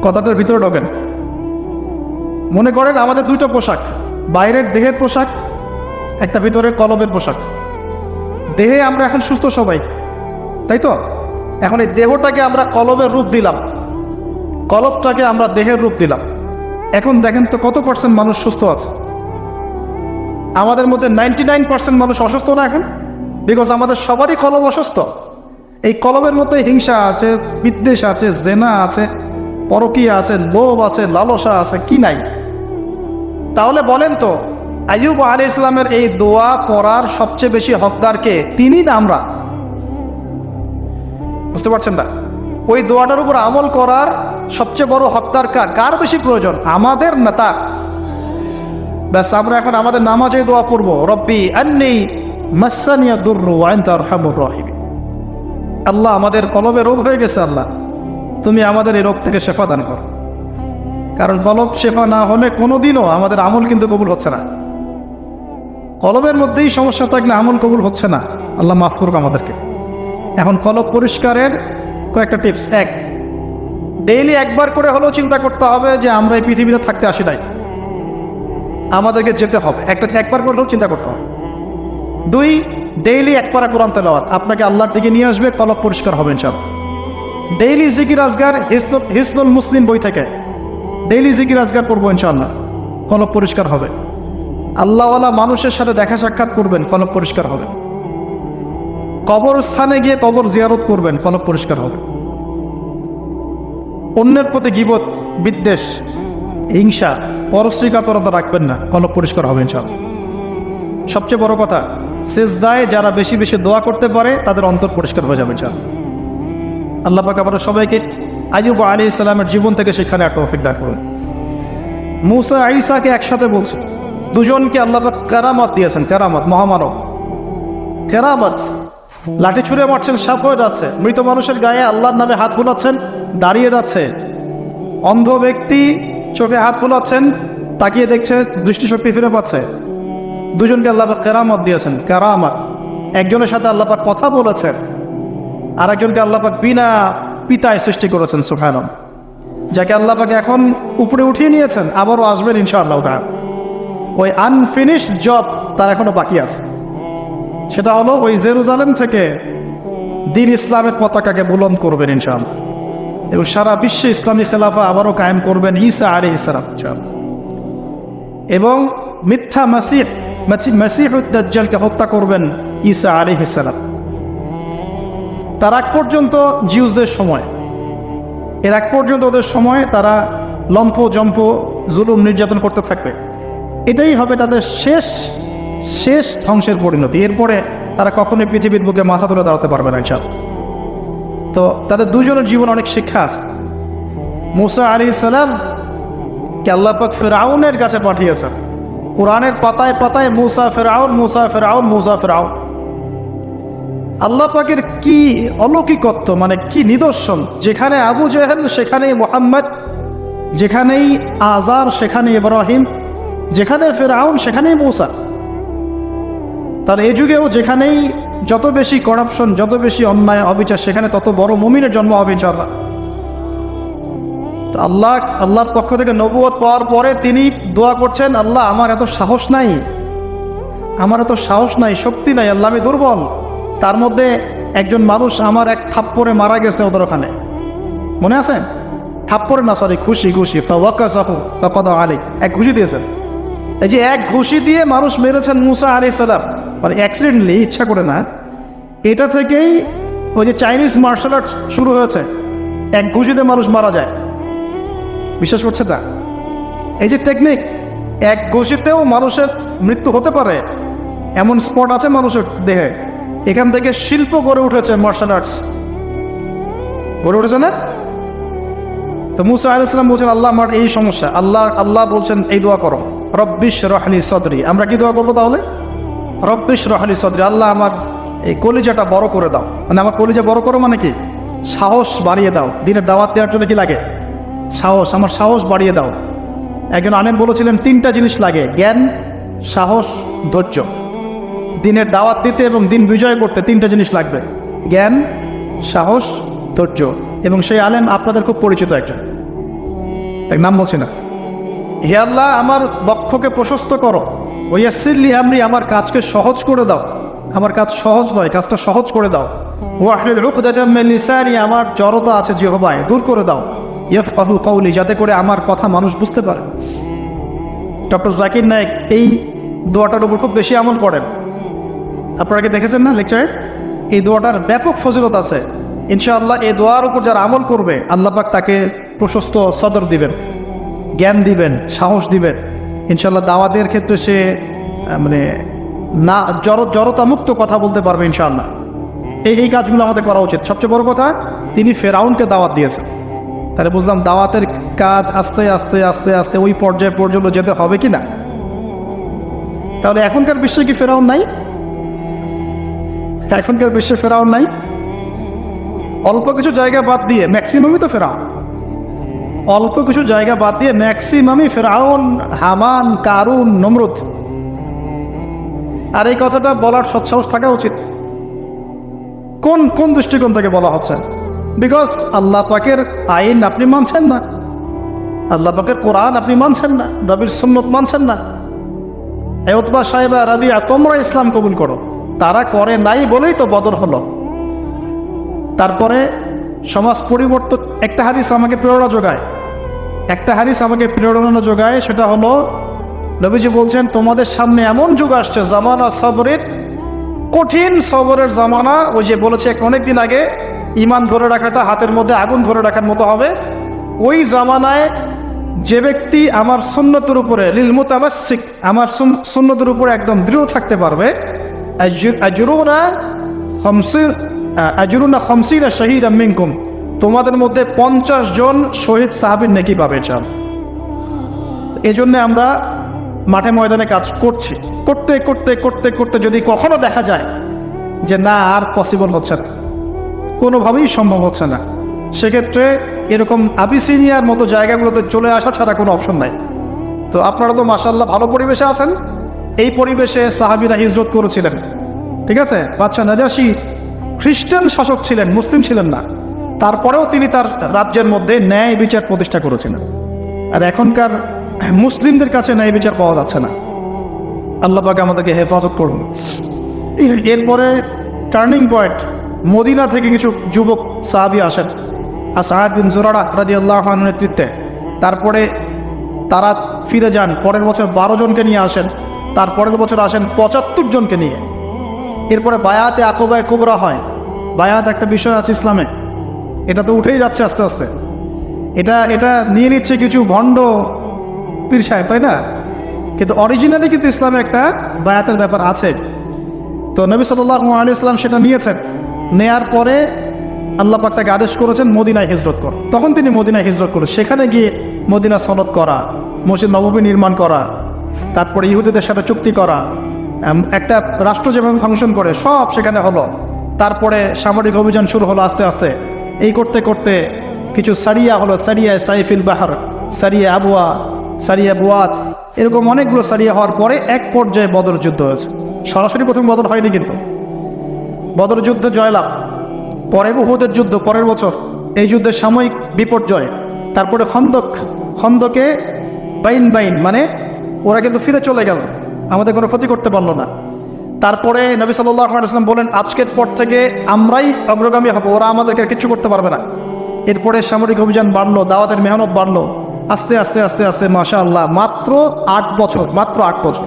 কথাটার ভিতরে ঢোকেন। মনে করেন আমাদের 2টা পোশাক, বাইরের দেহের পোশাক, একটা ভিতরে কলবের পোশাক। দেহে আমরা এখন সুস্থ সবাই, তাই তো? এখন এই দেহটাকে আমরা কলবের রূপ দিলাম, কলবটাকে আমরা দেহের রূপ দিলাম। এখন দেখেন তো কত % মানুষ সুস্থ আছে? আমাদের মধ্যে 99% মানুষ অসুস্থ না এখন? বিকজ আমাদের সবারই কলব অসুস্থ। এই কলবের মধ্যে হিংসা আছে, বিদ্বেষ আছে, জেনা আছে, পরকীয়া আছে, লোভ আছে, লালসা আছে, কি নাই? তাহলে বলেন তো আইয়ুব আলাইহিস সালামের এই দোয়া পড়ার সবচেয়ে বেশি হকদার কে? তিনি না আমরা? বুঝতে পারছেন না? ওই দোয়াটার উপর আমল করার সবচেয়ে বড় হকদার কার বেশি প্রয়োজন? আমাদের না তার? ব্যাস, আমরা এখন আমাদের নামাজে দোয়া পড়বো, রব্বি আন্নী মাসানিয়া দুররু ওয়া আনতা আরহামুর রাহিমিন। আল্লাহ আমাদের কলবে রোগ হয়ে গেছে, আল্লাহ তুমি আমাদের এই রোগ থেকে শেফা দান করো। কারণ কলব শেফা না হলে কোনোদিনও আমাদের আমল কিন্তু কবুল হচ্ছে না। কলবের মধ্যেই সমস্যা থাকলে আমল কবুল হচ্ছে না। আল্লাহ মাফ করুক আমাদেরকে। এখন কলব পরিষ্কারের কয়েকটা টিপস। 1, ডেইলি একবার করে হলেও চিন্তা করতে হবে যে আমরা এই পৃথিবীতে থাকতে আসি নাই, আমাদেরকে যেতে হবে। একবার করে হলেও চিন্তা করতে হবে। 2, ডেইলি 1 পারা কোরআন তেলাওয়াত আপনাকে আল্লাহর দিকে নিয়ে আসবে, কলব পরিষ্কার হবে ইনশাআল্লাহ। ডেইলি জিকির আজগার, হিসনুল মুসলিম বই থেকে ডেইলি জিকির আজগার করবো ইনশাআল্লাহ, কলব পরিষ্কার হবে। আল্লাহওয়ালা মানুষের সাথে দেখা সাক্ষাৎ করবেন, কলব পরিষ্কার হবে। কবরস্থানে গিয়ে কবর জিয়ারত করবেন, কলব পরিষ্কার হবে। অন্যের প্রতি গীবত, বিদ্বেষ, হিংসা, পরশ্রীকাতরতা রাখবেন না, কলব পরিষ্কার হবে ইনশাআল্লাহ। সবচেয়ে বড় কথা, সিজদায় যারা বেশি বেশি দোয়া করতে পারে তাদের অন্তর পরিষ্কার হয়ে যাবে ইনশাআল্লাহ। আল্লাহ পাক আমাদের সবাইকে আইয়ুব আলাইহিস সালামের জীবন থেকে সেখানে একটা তৌফিক দান করুন। মুসা ঈসাকে একসাথে বলছে, দুজনকে আল্লাহ পাক কেরামত দিয়েছেন, কেরামত, মহামানব, কেরামত। লাঠি ছুঁড়ে মারছেন, সাপ হয়ে যাচ্ছে। মৃত মানুষের গায়ে আল্লাহর নামে হাত বুলাচ্ছেন, দাঁড়িয়ে যাচ্ছে। অন্ধ ব্যক্তি চোখে হাত বুলাচ্ছেন, তাকিয়ে দেখছে, দৃষ্টিশক্তি ফিরে পাচ্ছে। দুজনকে আল্লাহ পাক কেরামত দিয়েছেন, কেরামত। একজনের সাথে আল্লাহ পাক কথা বলেছেন, আর একজনকে আল্লাহ পাক বিনা পিতায় সৃষ্টি করেছেন, সুবহানাল্লাহ। যাকে আল্লাহ পাক এখন উপরে উঠিয়ে নিয়েছেন, আবারও আসবেন ইনশাআল্লাহ তাআলা। ওই আনফিনিশড জব তার এখনো বাকি আছে। সেটা হলো ওই জেরুজালেম থেকে দ্বীন ইসলামের পতাকাকে বুলন্দ করবেন ইনশাআল্লাহ, এবং সারা বিশ্বে ইসলামী খেলাফা আবারও কায়েম করবেন ঈসা আলাইহিস সালাম ইনশাআল্লাহ। এবং মিথ্যা মাসীহুদ দাজ্জালকে হত্যা করবেন ঈসা আলাইহিস সালাম। তার আগ পর্যন্ত জিউসদের সময়, এর আগ পর্যন্ত ওদের সময় তারা লম্ফ জম্প জুলুম নির্যাতন করতে থাকবে। এটাই হবে তাদের শেষ ধ্বংসের পরিণতি। এরপরে তারা কখনোই পৃথিবীর বুকে মাথা তুলে দাঁড়াতে পারবে না ইনশাআল্লাহ। তো তাদের দুজনের জীবন অনেক শিক্ষা আছে। মূসা আলাইহিস সালাম কে আল্লাহ পাক ফিরআউনের কাছে পাঠিয়েছেন। কোরআনের পাতায় পাতায় মূসা ফিরআউন, মূসা ফিরআউন, মূসা ফিরআউন। আল্লাহ পাকের কি অলৌকিকত্ব, মানে কি নিদর্শন! যেখানে আবু জেহেল সেখানেই মুহাম্মদ, যেখানেই আজার সেখানে ইব্রাহিম, যেখানে ফিরআউন সেখানেই মূসা। তার এই যুগেও যেখানেই যত বেশি করাপশন, যত বেশি অন্যায় অবিচার, সেখানে তত বড় মুমিনের জন্ম হবে ইনশাআল্লাহ। তো আল্লাহর পক্ষ থেকে নবুয়ত পাওয়ার পরে তিনি দোয়া করছেন, আল্লাহ আমার এত সাহস নাই, শক্তি নাই, আল্লাহ আমি দুর্বল। তার মধ্যে একজন মানুষ আমার এক থাপ্পড়ে মারা গেছে ওদের ওখানে, মনে আছে? থাপ্পড়ে না, সরি, ঘুষি ফাওয়াকাসাহু ফাকাদা আলাইহি, এক ঘুষি দিয়েছেন। এই যে এক ঘুষি দিয়ে মানুষ মেরেছেন মূসা আলাইহিস সালাম, মানে অ্যাক্সিডেন্টলি, ইচ্ছা করে না। এটা থেকেই ওই যে চাইনিজ মার্শাল আর্ট শুরু হয়েছে, এক ঘুষিতে মানুষ মারা যায়। বিশ্বাস করছে না? এই যে টেকনিক, এক ঘুষিতেও মানুষের মৃত্যু হতে পারে, এমন স্পট আছে মানুষের দেহে। এখান থেকে শিল্প গড়ে উঠেছে, মার্শাল আর্টস গড়ে উঠেছে না? তো মূসা আলাইহিস সালাম বলছেন, আল্লাহ আমার এই সমস্যা। আল্লাহ বলছেন এই দোয়া করো, রব্বিশ রাহলি সদরি। আমরা কি দোয়া করবো তাহলে? রব্বিশ রাহলি সদরি, আল্লাহ আমার এই কলিজাটা বড় করে দাও। মানে আমার কলিজা বড় করো মানে কি? সাহস বাড়িয়ে দাও। দিনের দাওয়াত দেওয়ার জন্য কি লাগে? সাহস। আমার সাহস বাড়িয়ে দাও। একজন আলেম বলেছিলেন 3টা জিনিস লাগে, জ্ঞান, সাহস, ধৈর্য। দিনের দাওয়াত দিতে এবং দিন বিজয় করতে 3টা জিনিস লাগবে, জ্ঞান, সাহস, ধৈর্য। এবং সেই আলেম আপনাদের খুব পরিচিত একজন, তার নাম বলছি না। হে আল্লাহ, আমার বক্ষকে প্রশস্ত করো, ওয়াসসিরলি আমরি, আমার কাজকে সহজ করে দাও। আমার কাজ সহজ নয়, কাজটা সহজ করে দাও। ওয়াহলুল উকদাতাম মিন লিসানি, আমার জড়তা আছে জিহ্বায়, দূর করে দাও। ইয়াফকাহু কওলি, যাতে করে আমার কথা মানুষ বুঝতে পারে। ডক্টর জাকির নায়েক এই দোয়াটার উপর খুব বেশি আমল করেন। আপনারা কি দেখেছেন না লেকচারে? এই দোয়াটার ব্যাপক ফজিলত আছে। ইনশাআল্লাহ এই দোয়ার উপর যারা আমল করবে, আল্লাহ পাক তাকে প্রশস্ত সদর দিবেন, জ্ঞান দিবেন, সাহস দিবেন। ইনশাআল্লাহ দাওয়াতের ক্ষেত্রে সে মানে না জড়তা মুক্ত কথা বলতে পারবে ইনশাআল্লাহ। এই কাজগুলো আমাদের করা উচিত। সবচেয়ে বড় কথা, তিনি ফেরাউনকে দাওয়াত দিয়েছেন। তাহলে বুঝলাম দাওয়াতের কাজ আস্তে আস্তে আস্তে আস্তে ওই পর্যায়ে পর্যন্ত যেতে হবে কি না। তাহলে এখনকার বিশ্বে কি ফেরাউন নাই? এখনকার বিশ্বে ফেরাউন নাই? অল্প কিছু জায়গা বাদ দিয়ে ম্যাক্সিমামই তো ফেরাউন। অল্প কিছু জায়গা বাদ দিয়ে ম্যাক্সিমামই ফেরাউন, হামান, কারুন, নমরুদ। আর এই কথাটা বলার সৎসাহস থাকা উচিত। কোন দৃষ্টিকোণ থেকে বলা হচ্ছে? বিকজ আল্লাহ পাকের আইন আপনি মানছেন না, আল্লাহ পাকের কোরআন আপনি মানছেন না, নবীর সুন্নত মানছেন না। উতবা সাহেবা রাবিয়া, তোমরা ইসলাম কবুল করো। তারা করে নাই বলেই তো বদর হলো। তারপরে সমাজ পরিবর্তন, একটা হাদিস আমাকে প্রেরণা যোগায়, সেটা হলো নবীজি বলছেন, তোমাদের সামনে এমন যুগ আসছে, জামানা সবরের, কঠিন সবরের জামানা। ওই যে বলেছে অনেকদিন আগে, ইমান ধরে রাখাটা হাতের মধ্যে আগুন ধরে রাখার মতো হবে। ওই জামানায় যে ব্যক্তি আমার সুন্নতের উপরে লিল মুতামাসসিক, আমার সুন্নতের উপরে একদম দৃঢ় থাকতে পারবে, আজরুনা খামসিনা শাহীদাম মিনকুম, তোমাদের মধ্যে 50 জন শহীদ সাহাবীর নেকি পাবে। চান এই জন্য আমরা মাঠে ময়দানে কাজ করছি। করতে করতে করতে করতে যদি কখনো দেখা যায় যে না আর পসিবল হচ্ছে না, কোনোভাবেই সম্ভব হচ্ছে না, সেক্ষেত্রে এরকম আবিসিনিয়ার মতো জায়গাগুলোতে চলে আসা ছাড়া কোনো অপশন নাই। তো আপনারা তো মাশাআল্লাহ ভালো পরিবেশে আছেন। এই পরিবেশে সাহাবীরা হিজরত করেছিলেন, ঠিক আছে। বাদশা নাজাশী খ্রিস্টান শাসক ছিলেন, মুসলিম ছিলেন না, তারপরেও তিনি তার রাজ্যের মধ্যে ন্যায় বিচার প্রতিষ্ঠা করেছিলেন। আর এখনকার মুসলিমদের কাছে ন্যায় বিচার পাওয়া যাচ্ছে না। আল্লাহ পাক আমাদেরকে হেফাজত করুন। এরপরে টার্নিং পয়েন্ট, মদিনা থেকে কিছু যুবক সাহাবী আসেন আসাদ বিন জুরারা রাদিয়াল্লাহু আনহুর নেতৃত্বে। তারপরে তারা ফিরে যান, পরের বছর 12 জনকে নিয়ে আসেন, তারপরের বছর আসেন 75 জনকে নিয়ে। এরপরে বায়াতে আকবায়ে কুবরা হয়। বায়াত একটা বিষয় আছে ইসলামে, এটা তো উঠেই যাচ্ছে আস্তে আস্তে। এটা নিয়ে নিচ্ছে কিছু ভণ্ড পীর সাহেব, তাই না? কিন্তু অরিজিনালি কিন্তু ইসলামে একটা বায়াতের ব্যাপার আছে। তো নবী সাল্লাল্লাহু আলাইহি ওয়াসাল্লাম সেটা নিয়েছেন। নেয়ার পরে আল্লাহ পাক তাকে আদেশ করেছেন মদিনায় হিজরত কর। তখন তিনি মদিনায় হিজরত করে সেখানে গিয়ে মদিনা সনদ করা, মসজিদ নববী নির্মাণ করা, তারপরে ইহুদিদের সাথে চুক্তি করা, একটা রাষ্ট্র যেভাবে ফাংশন করে সব সেখানে হলো। তারপরে সামরিক অভিযান শুরু হলো আস্তে আস্তে। এই করতে করতে কিছু সারিয়া হলো, সারিয়া সাইফিল বাহার, সারিয়া আবুয়া, সারিয়া বুয়াত, এরকম অনেকগুলো সারিয়া হওয়ার পরে এক পর্যায়ে বদর যুদ্ধ হয়েছে। সরাসরি প্রথম বদর হয়নি, কিন্তু বদর যুদ্ধে জয়লাভ, পরে উহুদের যুদ্ধ পরের বছর, এই যুদ্ধের সাময়িক বিপর্যয়। তারপরে খন্দকে বাইন মানে ওরা কিন্তু ফিরে চলে গেল, আমাদের কোনো ক্ষতি করতে পারলো না। তারপরে নবী সাল্লাল্লাহু আলাইহি ওয়াসাল্লাম বলেন আজকের পর থেকে আমরাই অগ্রগামী হব, ওরা আমাদেরকে কিচ্ছু করতে পারবে না। এরপরে সামরিক অভিযান বাড়লো, দাওয়াতের মেহনত বাড়লো, আস্তে আস্তে আস্তে আস্তে মাশাআল্লাহ মাত্র 8 বছর, মাত্র 8 বছর,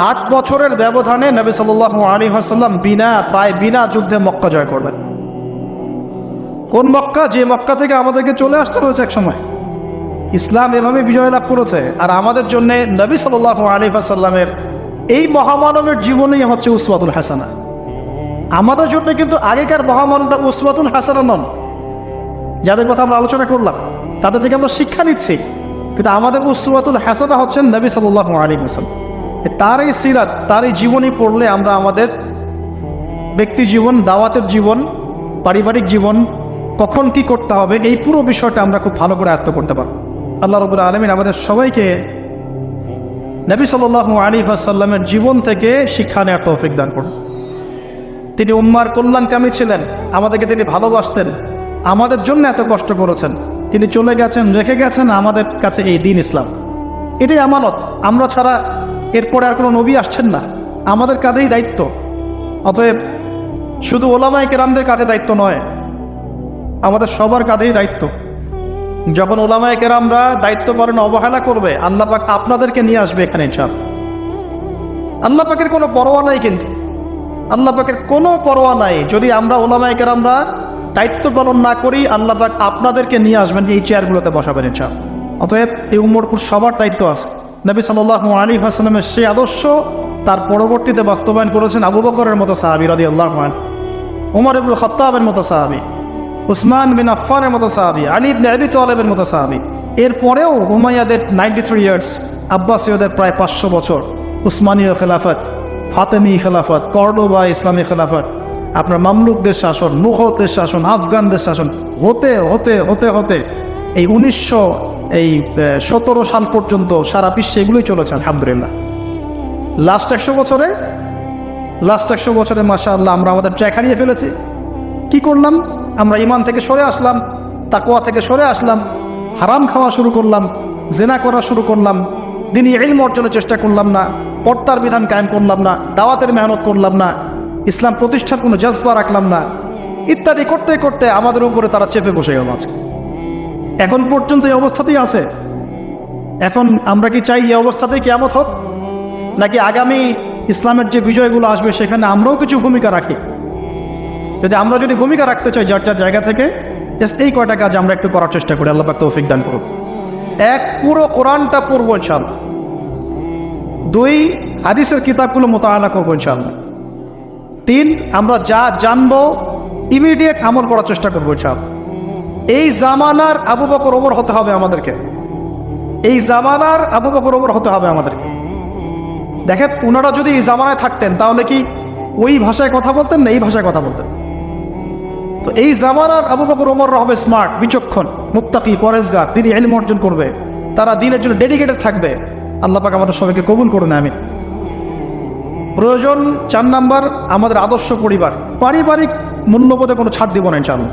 8 বছরের ব্যবধানে নবী সাল্লাল্লাহু আলাইহি ওয়াসাল্লাম প্রায় বিনা যুদ্ধে মক্কা জয় করবেন। কোন মক্কা? যে মক্কা থেকে আমাদেরকে চলে আসতে হয়েছে এক সময়। ইসলাম এভাবে বিজয় লাভ করেছে। আর আমাদের জন্য নবী সাল্লাল্লাহু আলাইহি ওয়াসাল্লামের এই মহামানবের জীবনই হচ্ছে উসওয়াতুল হাসানা। আমাদের জন্য কিন্তু আগেকার মহামানবরা উসওয়াতুল হাসানা নন, যাদের কথা আমরা আলোচনা করলাম, তাদের থেকে আমরা শিক্ষা নিচ্ছি, কিন্তু আমাদের উসওয়াতুল হাসানা হচ্ছেন নবী সাল্লাল্লাহু আলাইহি ওয়াসাল্লাম। তার এই সিরাত, তার এই জীবনী পড়লে আমরা আমাদের ব্যক্তি জীবন, দাওয়াতের জীবন, পারিবারিক জীবন, কখন কি করতে হবে, এই পুরো বিষয়টা আমরা খুব ভালো করে আয়ত্ত করতে পারব। আল্লাহ রাব্বুল আলামিন আমাদের সবাইকে নবী সাল্লাল্লাহু আলাইহি ওয়াসাল্লামের জীবন থেকে শিক্ষা নেওয়ার তৌফিক দান করুন। তিনি উম্মার কল্যাণকামী ছিলেন, আমাদেরকে তিনি ভালোবাসতেন, আমাদের জন্য এত কষ্ট করেছেন, তিনি চলে গেছেন, রেখে গেছেন আমাদের কাছে এই দিন ইসলাম। এটাই আমানত। আমরা ছাড়া এরপরে আর কোনো নবী আসছেন না, আমাদের কাঁধেই দায়িত্ব। অতএব শুধু ওলামায়ে কেরামদের কাঁধে দায়িত্ব নয়, আমাদের সবার কাঁধেই দায়িত্ব। যখন ওলামায়ে কেরামরা দায়িত্ব পালনে অবহেলা করবে, আল্লাহ পাক আপনাদেরকে নিয়ে আসবে এখানে ইনশাআল্লাহ। আল্লাহ পাকের কোনো পরোয়া নাই, কিন্তু আল্লাহ পাকের কোনো পরোয়া নাই। যদি আমরা ওলামায়ে কেরামরা দায়িত্ব পালন না করি, আল্লাহ পাক আপনাদেরকে নিয়ে আসবেন, এই চেয়ারগুলোতে বসাবেন ইনশাআল্লাহ। অতএব এই উম্মতপুর সবার দায়িত্ব আছে। নবী সাল্লাল্লাহু আলাইহি ওয়াসাল্লামের সেই আদর্শ তার পরবর্তীতে বাস্তবায়ন করেছেন আবু বকরের মতো সাহাবী রাদিয়াল্লাহু আনহু, ওমর ইবনে খাত্তাবের মতো সাহাবী, উসমান বিন আফফানের মতো সাহাবী, আলী ইবনে আবি তালেবের মতো সাহাবী। এরপরেও উমাইয়াদের 93 ইয়ার্স, আব্বাসীয়দের প্রায় 500 বছর, উসমানীয় খেলাফত, ফাতেমি খেলাফত, কর্ডোবা ইসলামী খেলাফত, আপনার মামলুকদের শাসন, মুঘলদের শাসন, আফগানদের শাসন, হতে হতে হতে হতে এই 1917 সাল পর্যন্ত সারা বিশ্বে এগুলোই চলেছে আলহামদুলিল্লাহ। লাস্ট 100 বছরে মাশাআল্লাহ আমরা আমাদের ট্র্যাক হারিয়ে ফেলেছি। কি করলাম? আমরা ঈমান থেকে সরে আসলাম, তাকওয়া থেকে সরে আসলাম, হারাম খাওয়া শুরু করলাম, জিনা করা শুরু করলাম, দ্বীনি ইলম অর্জনের চেষ্টা করলাম না, পর্দার বিধান কায়েম করলাম না, দাওয়াতের মেহনত করলাম না, ইসলাম প্রতিষ্ঠার কোনো জজবা রাখলাম না, ইত্যাদি করতে করতে আমাদের উপরে তারা চেপে বসে গেল। আজকে এখন পর্যন্ত এই অবস্থাতেই আছে। এখন আমরা কি চাই এই অবস্থাতেই কিয়ামত হোক, নাকি আগামী ইসলামের যে বিজয়গুলো আসবে সেখানে আমরাও কিছু ভূমিকা রাখি? যদি ভূমিকা রাখতে চাই যার যার জায়গা থেকে, জাস্ট এই কয়টা কাজ আমরা একটু করার চেষ্টা করি। আল্লাহ পাক তৌফিক দান করুন। 1, পুরো কোরআনটা পড়বো ইনশাআল্লাহ। 2, হাদিসের কিতাবগুলো মোতালা করবো ইনশাআল্লাহ। 3, আমরা যা জানবো ইমিডিয়েট আমল করার চেষ্টা করবো ইনশাআল্লাহ। এই জামানার আবু বকর ওমর হতে হবে আমাদেরকে, এই জামানার আবু বকর ওমর হতে হবে আমাদেরকে। দেখেন, ওনারা যদি এই জামানায় থাকতেন তাহলে কি ওই ভাষায় কথা বলতেন না এই ভাষায় কথা বলতেন। তো এই জামানার আবু বকর ওমররা হবে স্মার্ট, বিচক্ষণ, মুত্তাকি, পরেজগার, তিনি ইলম অর্জন করবে, তারা দ্বীনের জন্য ডেডিকেটেড থাকবে। আল্লাহ পাক আমাদের সবাইকে কবুল করুন, আমিন। প্রয়োজন 4 নাম্বার, আমাদের আদর্শ পরিবার, পারিবারিক মূল্যবোধে কোনো ছাড় দিব না ইনশাআল্লাহ।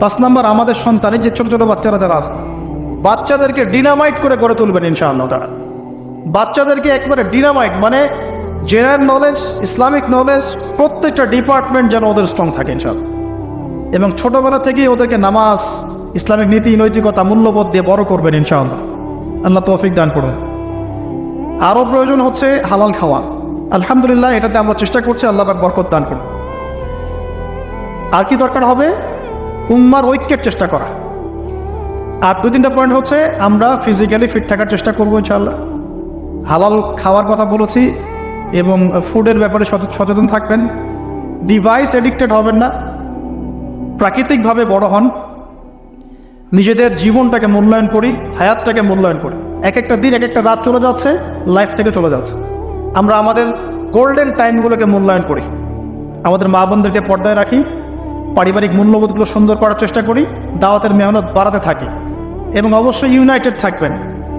5 নাম্বার, আমাদের সন্তানের যে ছোট ছোট বাচ্চারা যারা আছে, বাচ্চাদেরকে ডিনামাইট করে গড়ে তুলবেন ইনশাআল্লাহ তারা। বাচ্চাদেরকে একবারে ডিনামাইট, মানে জেনারেল নলেজ, ইসলামিক নলেজ, প্রত্যেকটা ডিপার্টমেন্ট যেন ওদের স্ট্রং থাকে ইনশাআল্লাহ। এবং ছোটবেলা থেকেই ওদেরকে নামাজ, ইসলামিক নীতি নৈতিকতা, মূল্যবোধ দিয়ে বড় করবেন ইনশাআল্লাহ। আল্লাহ তৌফিক দান করুন। আরও প্রয়োজন হচ্ছে হালাল খাওয়া। আলহামদুলিল্লাহ, এটাতে আমরা চেষ্টা করছি, আল্লাহ পাক বরকত দান করুন। আর কি দরকার হবে? উম্মার ঐক্যের চেষ্টা করা। আর 2-3টা পয়েন্ট হচ্ছে, আমরা ফিজিক্যালি ফিট থাকার চেষ্টা করবো ইনশাআল্লাহ। হালাল খাওয়ার কথা বলেছি, এবং ফুডের ব্যাপারে সচেতন থাকবেন। ডিভাইস এডিক্টেড হবেন না, প্রাকৃতিকভাবে বড় হন, নিজেদের জীবনটাকে মূল্যায়ন করি, হায়াতটাকে মূল্যায়ন করি। এক একটা দিন, এক একটা রাত চলে যাচ্ছে, লাইফ থেকে চলে যাচ্ছে। আমরা আমাদের গোল্ডেন টাইমগুলোকে মূল্যায়ন করি, আমাদের মা বোনদেরকে পর্দায় রাখি, পারিবারিক মূল্যবোধগুলো সুন্দর করার চেষ্টা করি, দাওয়াতের মেহনত বাড়াতে থাকি, এবং অবশ্যই ইউনাইটেড থাকবেন।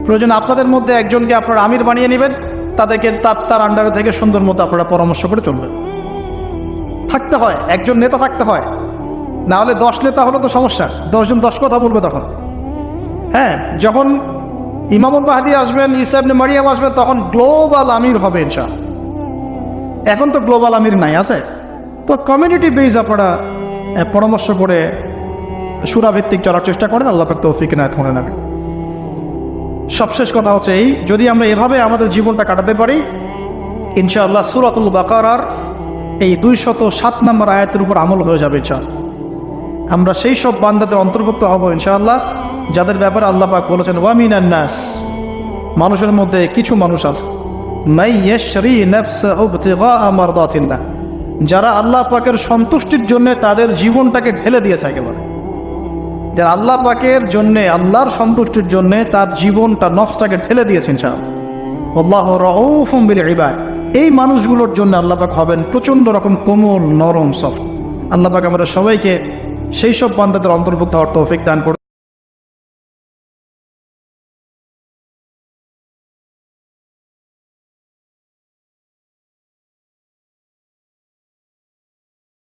প্রয়োজন আপনাদের মধ্যে একজনকে আপনারা আমির বানিয়ে নেবেন, তাদেরকে তার আন্ডারে থেকে সুন্দর মতো আপনারা পরামর্শ করে চলবেন। থাকতে হয়, একজন নেতা থাকতে হয়, না হলে 10 নেতা হলো তো সমস্যা, 10 জন 10 কথা বলবে তখন। হ্যাঁ, যখন ইমামুল মাহদী আসবেন, ঈসা ইবনে মারিয়াম আসবেন, তখন গ্লোবাল আমির হবে ইনশাআল্লাহ। এখন তো গ্লোবাল আমির নাই, আছে তো কমিউনিটি বেস আপনারা পরামর্শ করে সুরাভিত্তিক চলার চেষ্টা করেন। আল্লাহ পাক তৌফিক ইনায়াত করে নেবেন। সবশেষ কথা হচ্ছে এই, যদি আমরা এভাবে আমাদের জীবনটা কাটাতে পারি ইনশাআল্লাহ, সূরাতুল বাকারার এই 207 নম্বর আয়াতের উপর আমল হয়ে যাবে ইনশাআল্লাহ। আমরা সেই সব বান্দাদের অন্তর্ভুক্ত হব ইনশাআল্লাহ, যাদের ব্যাপারে আল্লাহ পাক বলেছেন, ওয়া মিনান নাস, মানুষের মধ্যে কিছু মানুষ আছে, মাই ইয়াশরি নাফসাহু ইবতিগাআ মারদাতিল্লাহ, যারা আল্লাহ পাকের সন্তুষ্টির জন্য তাদের জীবনটাকে ঢেলে দিয়েছে। একেবারে যারা আল্লাহ পাকের জন্যে, আল্লাহর সন্তুষ্টির জন্যে তার জীবনটা, নফসটাকে ঢেলে দিয়েছেন ইনশাআল্লাহ। আল্লাহু রাউফুম বিল ইবাদ, এই মানুষগুলোর জন্য আল্লাহ পাক হবেন প্রচণ্ড রকম কোমল, নরম, সফট। আল্লাহ পাক আমাদের সবাইকে সেই সব বান্দাদের অন্তর্ভুক্ত হওয়ার তৌফিক দান করুন।